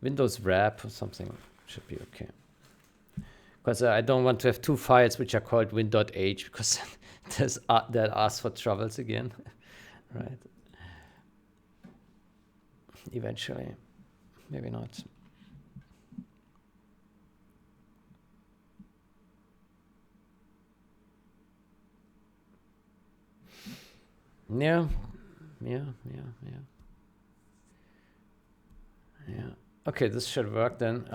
Windows wrap or something should be okay. Because I don't want to have two files which are called win.h because that asks for troubles again, right? Eventually, maybe not. Yeah. Okay, this should work then.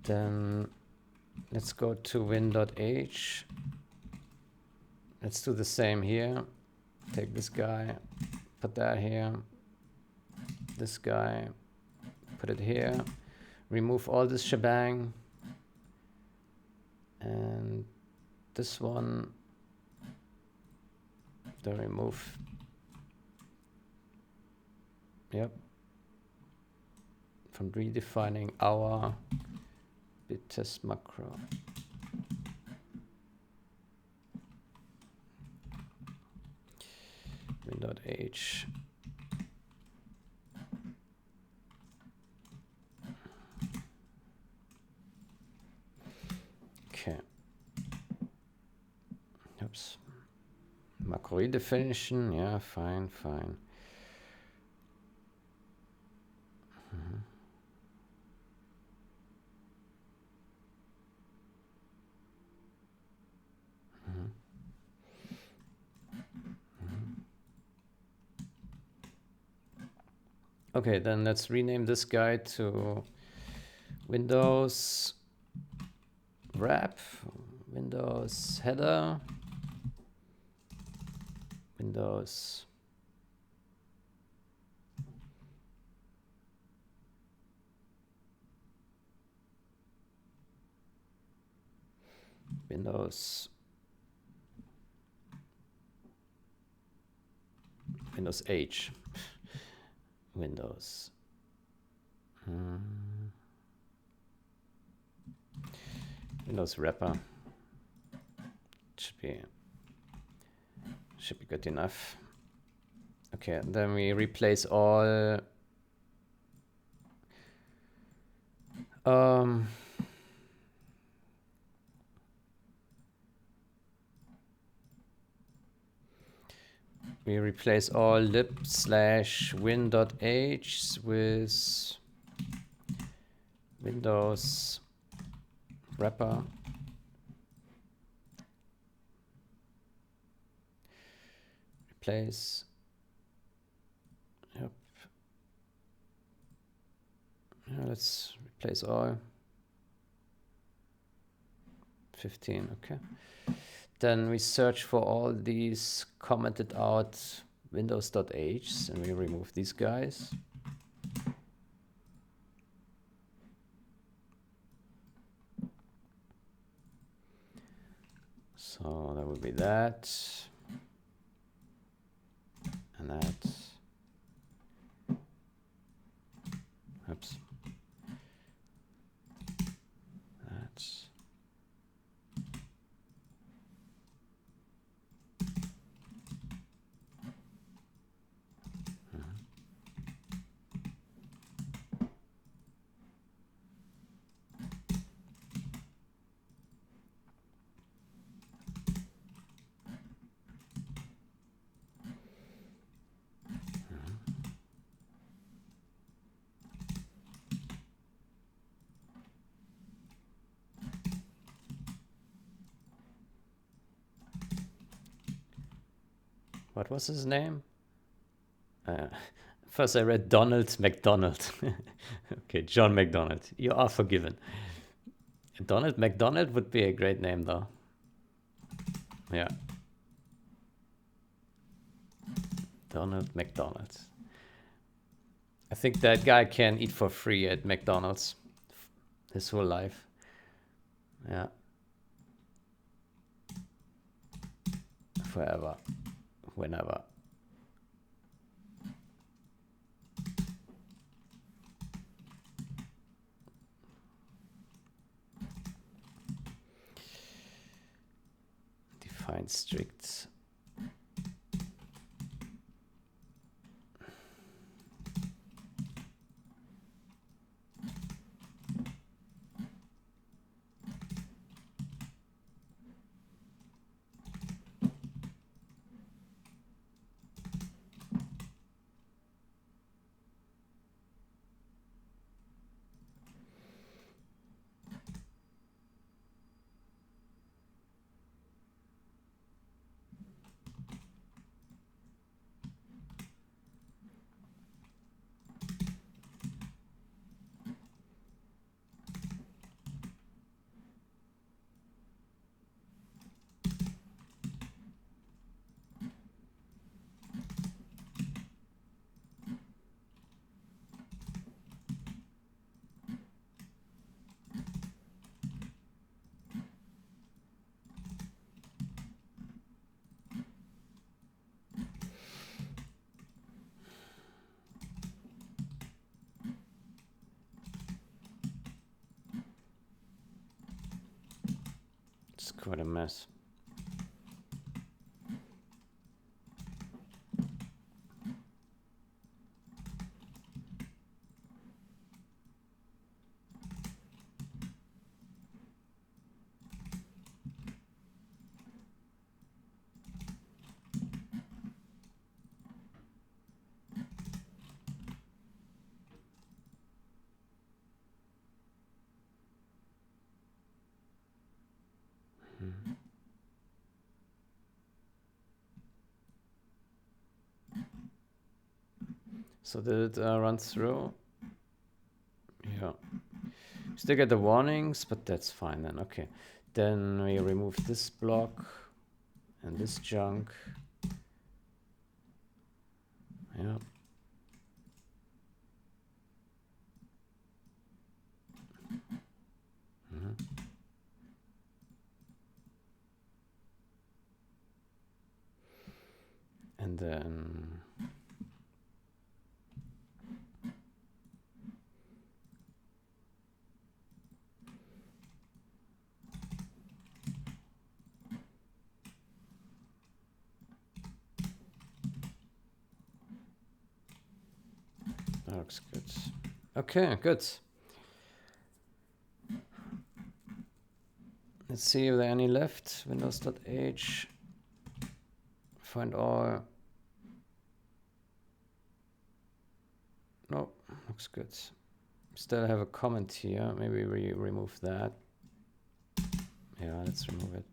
Then let's go to win.h. Let's do the same here. Take this guy, put that here. This guy, put it here. Remove all this shebang. And this one, then remove. Yep. From redefining our bit test macro. Win.h. Okay. Oops. Macro redefinition. Yeah, fine. Okay, then let's rename this guy to Windows wrap, Windows header, Windows H. Windows. Windows wrapper. Should be good enough. Okay, then we replace all we replace all lib/win.h with Windows wrapper. Replace. Yep. Yeah, let's replace all. 15, okay. Then we search for all these commented out windows.h and we remove these guys. So that would be that. And that. Oops. That. What was his name? First I read Donald McDonald. Okay, John McDonald. You are forgiven. Donald McDonald would be a great name though. Yeah. Donald McDonald. I think that guy can eat for free at McDonald's his whole life. Yeah. Forever. Whenever. Define strict. It's quite a mess. So did it run through? Yeah. Still get the warnings, but that's fine then. Okay. Then we remove this block and this junk. Yeah. And then that looks good. Okay, good. Let's see if there are any left. Windows.h. Find all. No, looks good. Still have a comment here. Maybe we remove that. Yeah, let's remove it.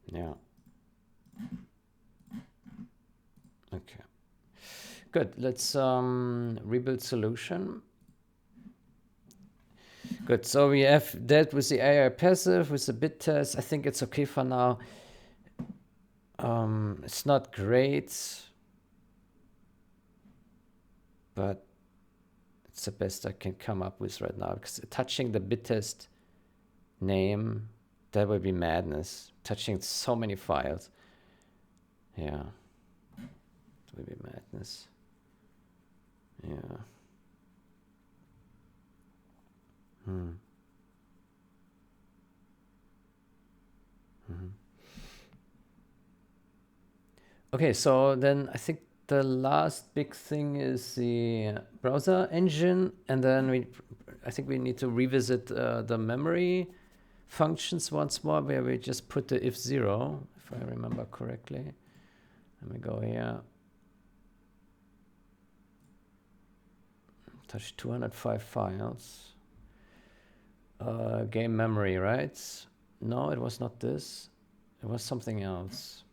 Yeah. Okay. Good. Let's rebuild solution. Good. So we have that with the AI passive, with the bit test. I think it's okay for now. It's not great, but it's the best I can come up with right now. Because touching the bit test name, that would be madness. Touching so many files. Yeah. It would be madness. Yeah. Okay, so then I think the last big thing is the browser engine, and then I think we need to revisit the memory functions once more, where we just put the if 0, if I remember correctly. Let me go here. Touch 205 files. Game memory, right? No, it was not this. It was something else.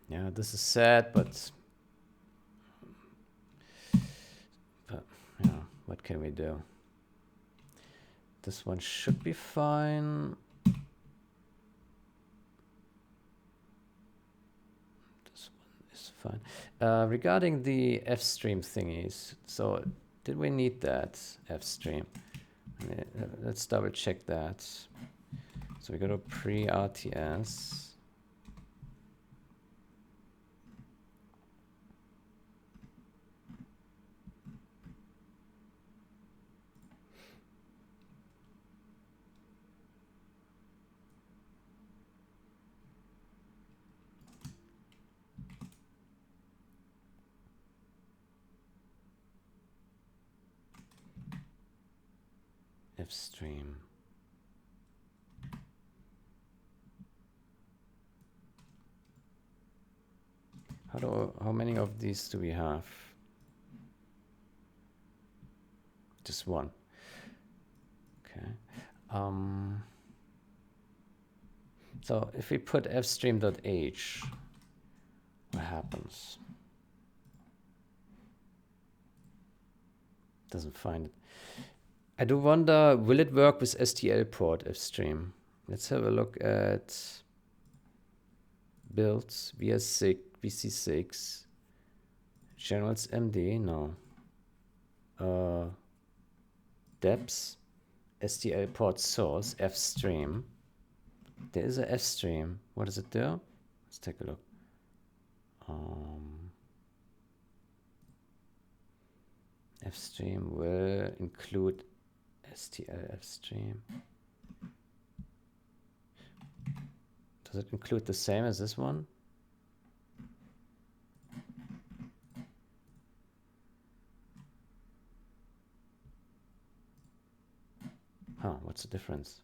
Yeah, this is sad, but yeah, what can we do? This one should be fine. This one is fine. Regarding the F-stream thingies, so did we need that F-stream? Let's double check that. So we go to pre-RTS. F-stream. How many of these do we have? Just one. Okay. So if we put fstream.h, what happens? Doesn't find it. I do wonder, will it work with STL port fstream? Let's have a look at builds, vs6, vc6, generals md, no. Depths, STL port source, fstream. There is a fstream. What does it do? Let's take a look. Fstream will include STL fstream. Does it include the same as this one? Huh, what's the difference?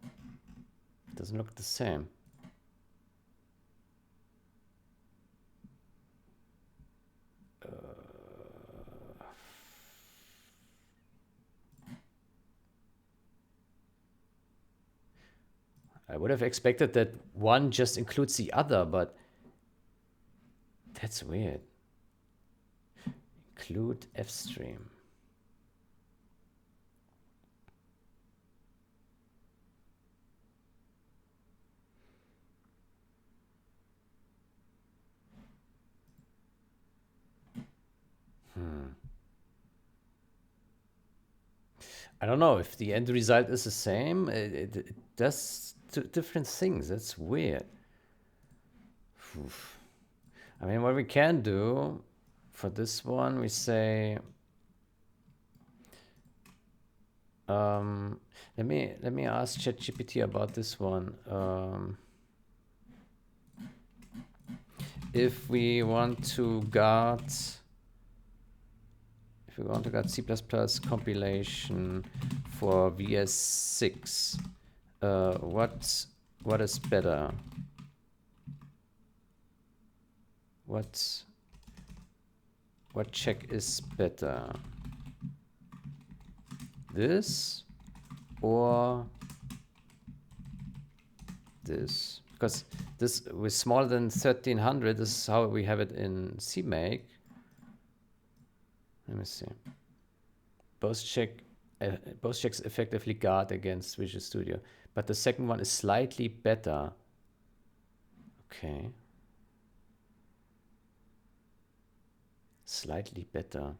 It doesn't look the same. I would have expected that one just includes the other, but that's weird. Include fstream. I don't know if the end result is the same. It does different things. That's weird. Oof. I mean, what we can do for this one, we say, let me ask ChatGPT about this one. If we want to guard C++ compilation for vs6, what is better? What check is better? This or this? Because this with smaller than 1300, this is how we have it in CMake. Let me see. Both checks effectively guard against Visual Studio, but the second one is slightly better. Okay. Slightly better.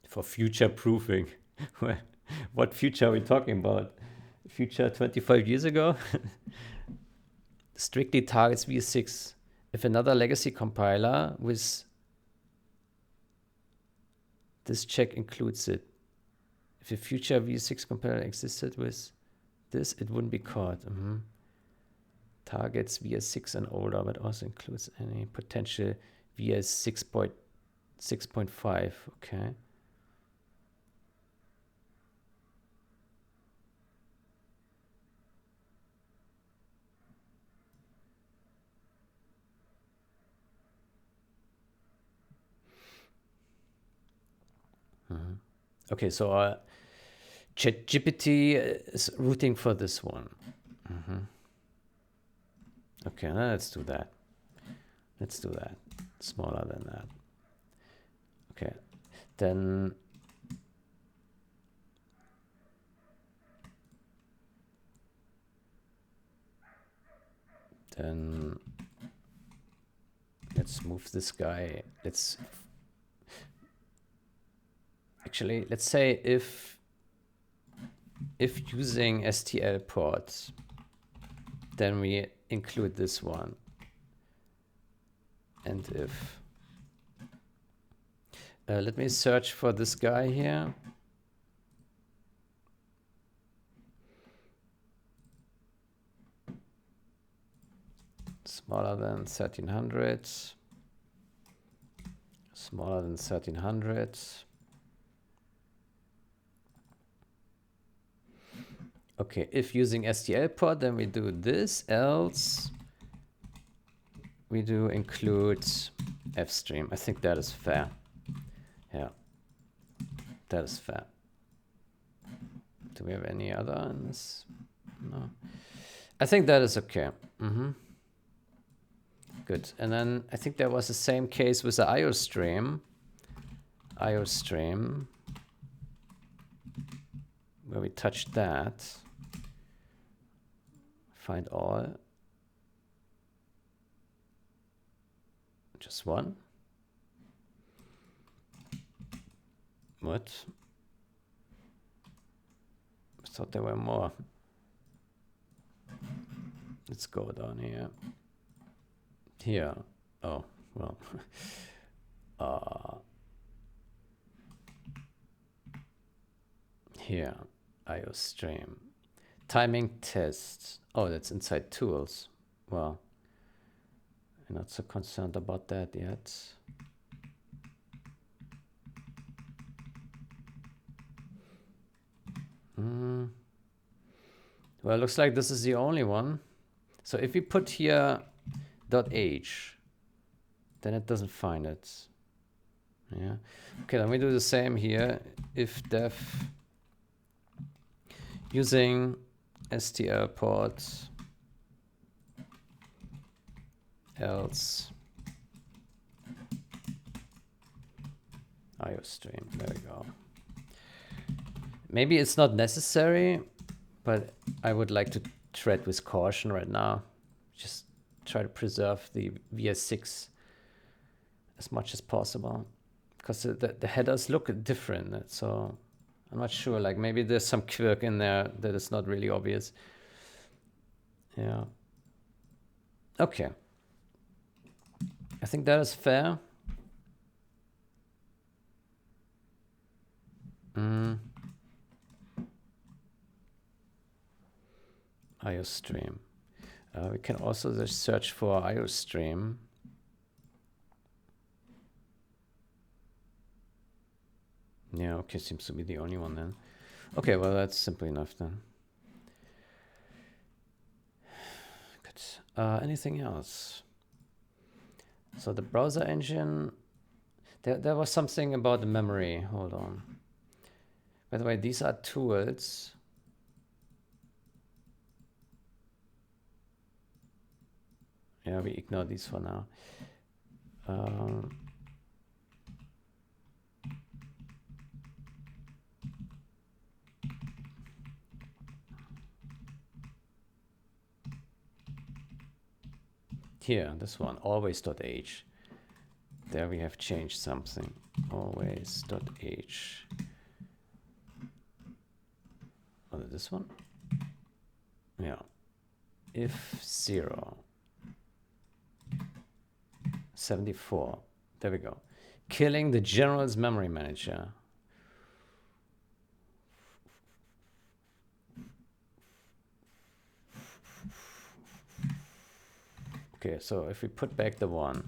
For future proofing. What future are we talking about? Future 25 years ago? Strictly targets vs6. If another legacy compiler with this check includes it. If a future vs6 compiler existed with this, it wouldn't be caught. Targets vs6 and older, but also includes any potential vs6.5. Okay. Okay, so ChatGPT is routing for this one. Okay, now let's do that. Let's do that. Smaller than that. Okay, then let's move this guy. Let's say if using STL ports, then we include this one. And if let me search for this guy here. Smaller than 1300. Smaller than 1300. Okay, if using STL port, then we do this, else we do include fstream. I think that is fair. Yeah, that is fair. Do we have any other in this? No. I think that is okay. Good. And then I think there was the same case with the IO stream. IO stream. Where we touched that. Find all. Just one. What? I thought there were more. Let's go down here. Here. Oh, well. Here. IO stream. Timing test. Oh, that's inside tools. Well, I'm not so concerned about that yet. Well, it looks like this is the only one. So if we put here .h, then it doesn't find it. Yeah. Okay, then we do the same here. If def using stl port else IO stream. There we go. Maybe it's not necessary, but I would like to tread with caution right now. Just try to preserve the VS6 as much as possible, because the headers look different. So I'm not sure, like maybe there's some quirk in there that is not really obvious. Yeah. Okay. I think that is fair. IO stream. We can also just search for IO stream. Yeah, okay, seems to be the only one then. Okay, well, that's simple enough then. Good. Anything else? So the browser engine, there was something about the memory. Hold on. By the way, these are tools. Yeah, we ignore these for now. Here, this one, always.h. There we have changed something. Always.h. Oh, this one? Yeah. If 0. 74. There we go. Killing the general's memory manager. Okay, so if we put back the 1.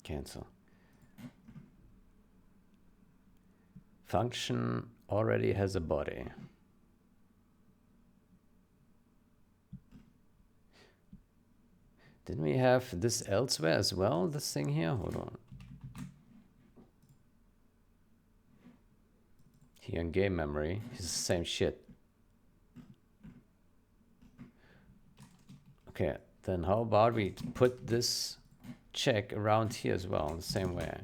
Cancel. Function already has a body. Didn't we have this elsewhere as well, this thing here? Hold on. Here in game memory, it's the same shit. Okay, then how about we put this check around here as well in the same way?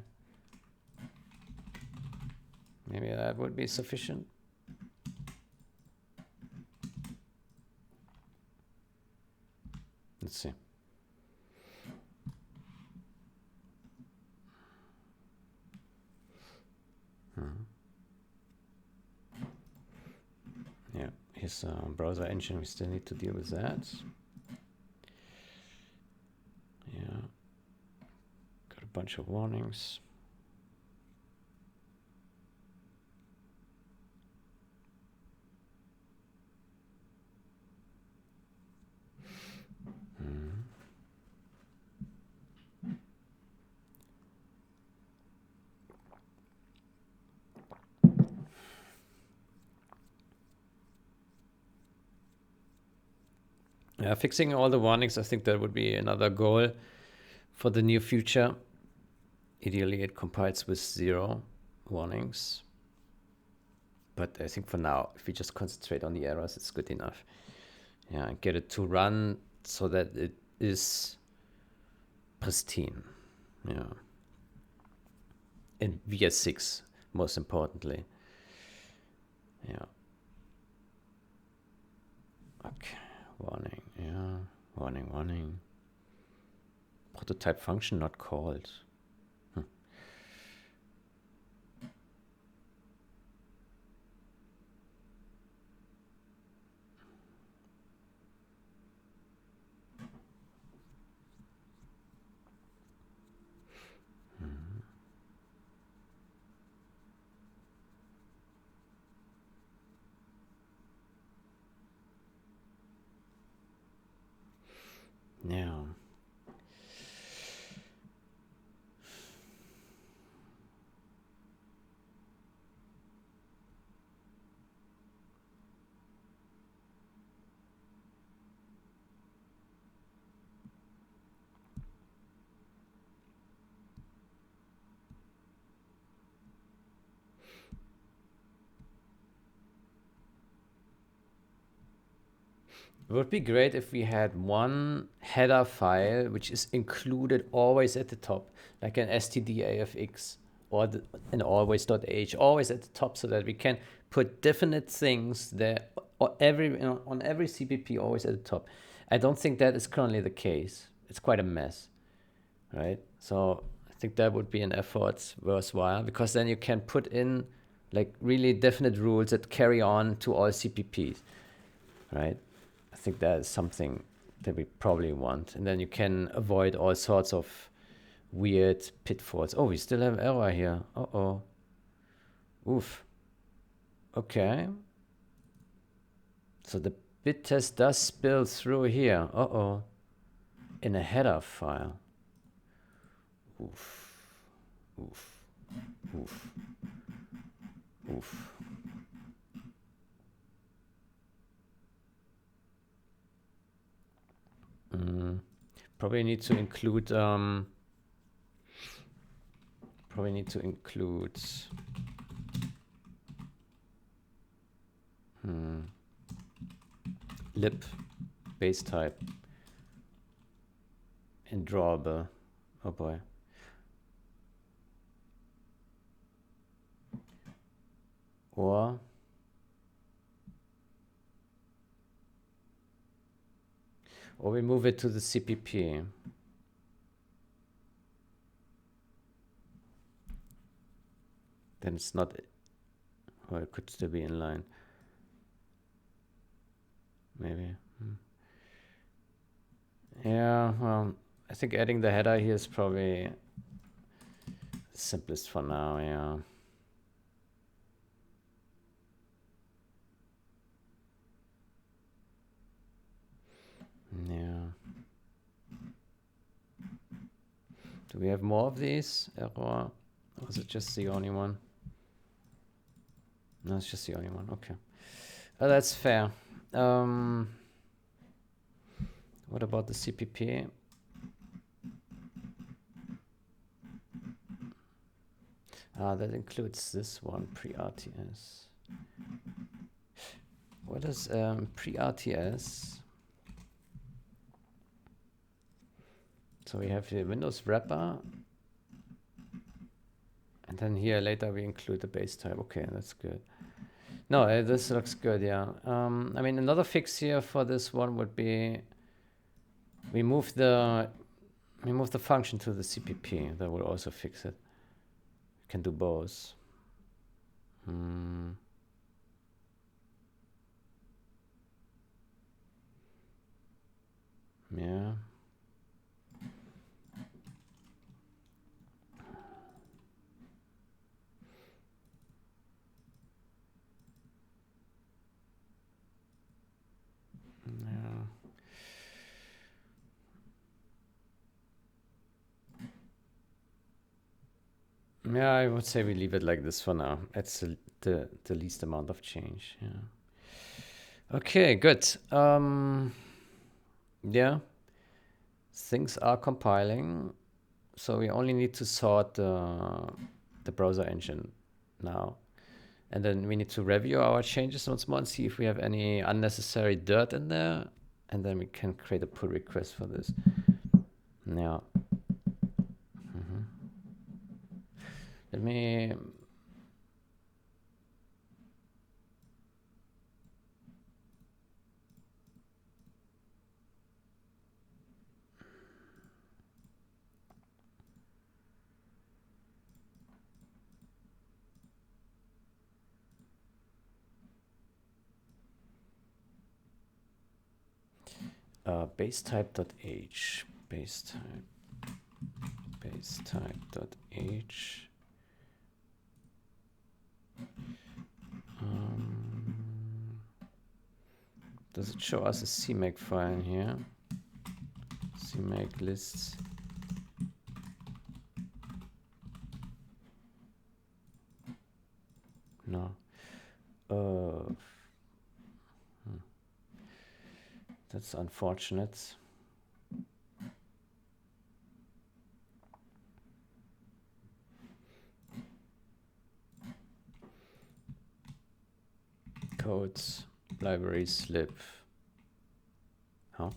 Maybe that would be sufficient. Let's see. Yeah, here's a browser engine. We still need to deal with that. Yeah, got a bunch of warnings. Fixing all the warnings, I think that would be another goal for the near future. Ideally, it compiles with 0 warnings. But I think for now, if we just concentrate on the errors, it's good enough. Yeah, and get it to run so that it is pristine. Yeah. In vs6, most importantly. Yeah. Okay. Warning. Yeah. Warning, warning. Prototype function not called. Yeah. It would be great if we had one header file which is included always at the top, like an stdafx or an always.h, always at the top, so that we can put definite things there or on every CPP, always at the top. I don't think that is currently the case. It's quite a mess, right? So I think that would be an effort worthwhile, because then you can put in like really definite rules that carry on to all CPPs, right? I think that is something that we probably want. And then you can avoid all sorts of weird pitfalls. Oh, we still have error here. Uh-oh. Oof. Okay. So the bit test does spill through here. Uh-oh. In a header file. Oof. Oof. Oof. Oof. Probably need to include lib base type in drawable. Oh boy. Or we move it to the CPP. Then it's not, or it could still be in line. Maybe. Yeah, well, I think adding the header here is probably the simplest for now, yeah. Yeah. Do we have more of these? Error? Or is it just the only one? No, it's just the only one. Okay. Oh, that's fair. What about the CPP? That includes this one, pre-RTS. What is pre-RTS? So we have the Windows wrapper. And then here later we include the base type. Okay, that's good. No, this looks good, yeah. I mean, another fix here for this one would be we move the function to the CPP. That will also fix it. We can do both. Yeah. Yeah, I would say we leave it like this for now. That's the least amount of change. Yeah. Okay, good. Yeah, things are compiling. So we only need to sort the browser engine now. And then we need to review our changes once more and see if we have any unnecessary dirt in there. And then we can create a pull request for this. Yeah. Let me... base type.h. Base type.h. Does it show us a CMake file in here? CMake lists. No. That's unfortunate. Codes, libraries, lib. Huh?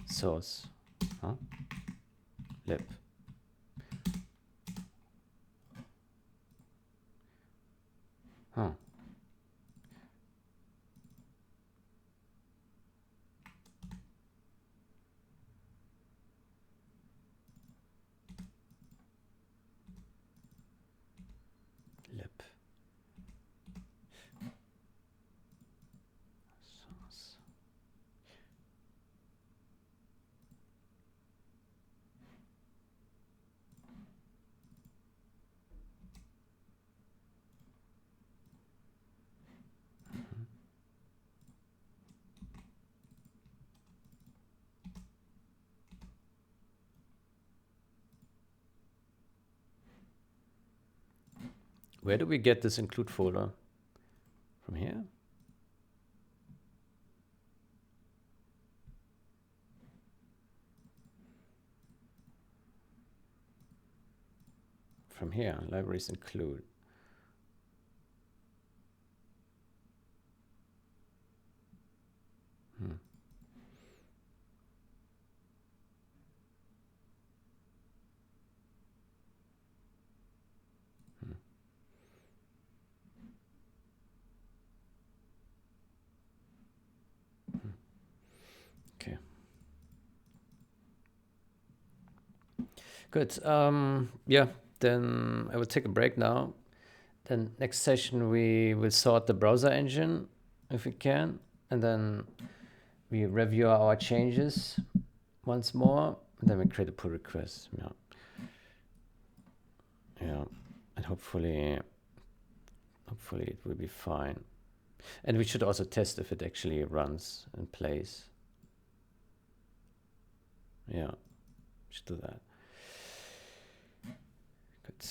Source. Huh? Lib. Huh. Lib. Source. Where do we get this include folder? From here? From here, libraries include. Okay. Good. Yeah, then I will take a break now. Then next session we will sort the browser engine if we can, and then we review our changes once more, and then we create a pull request. Yeah. Yeah. And hopefully it will be fine. And we should also test if it actually runs and plays. Yeah, should do that. Good.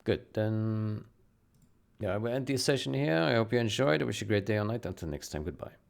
Good. Then, yeah, I will end this session here. I hope you enjoyed. I wish you a great day or night. Until next time, goodbye.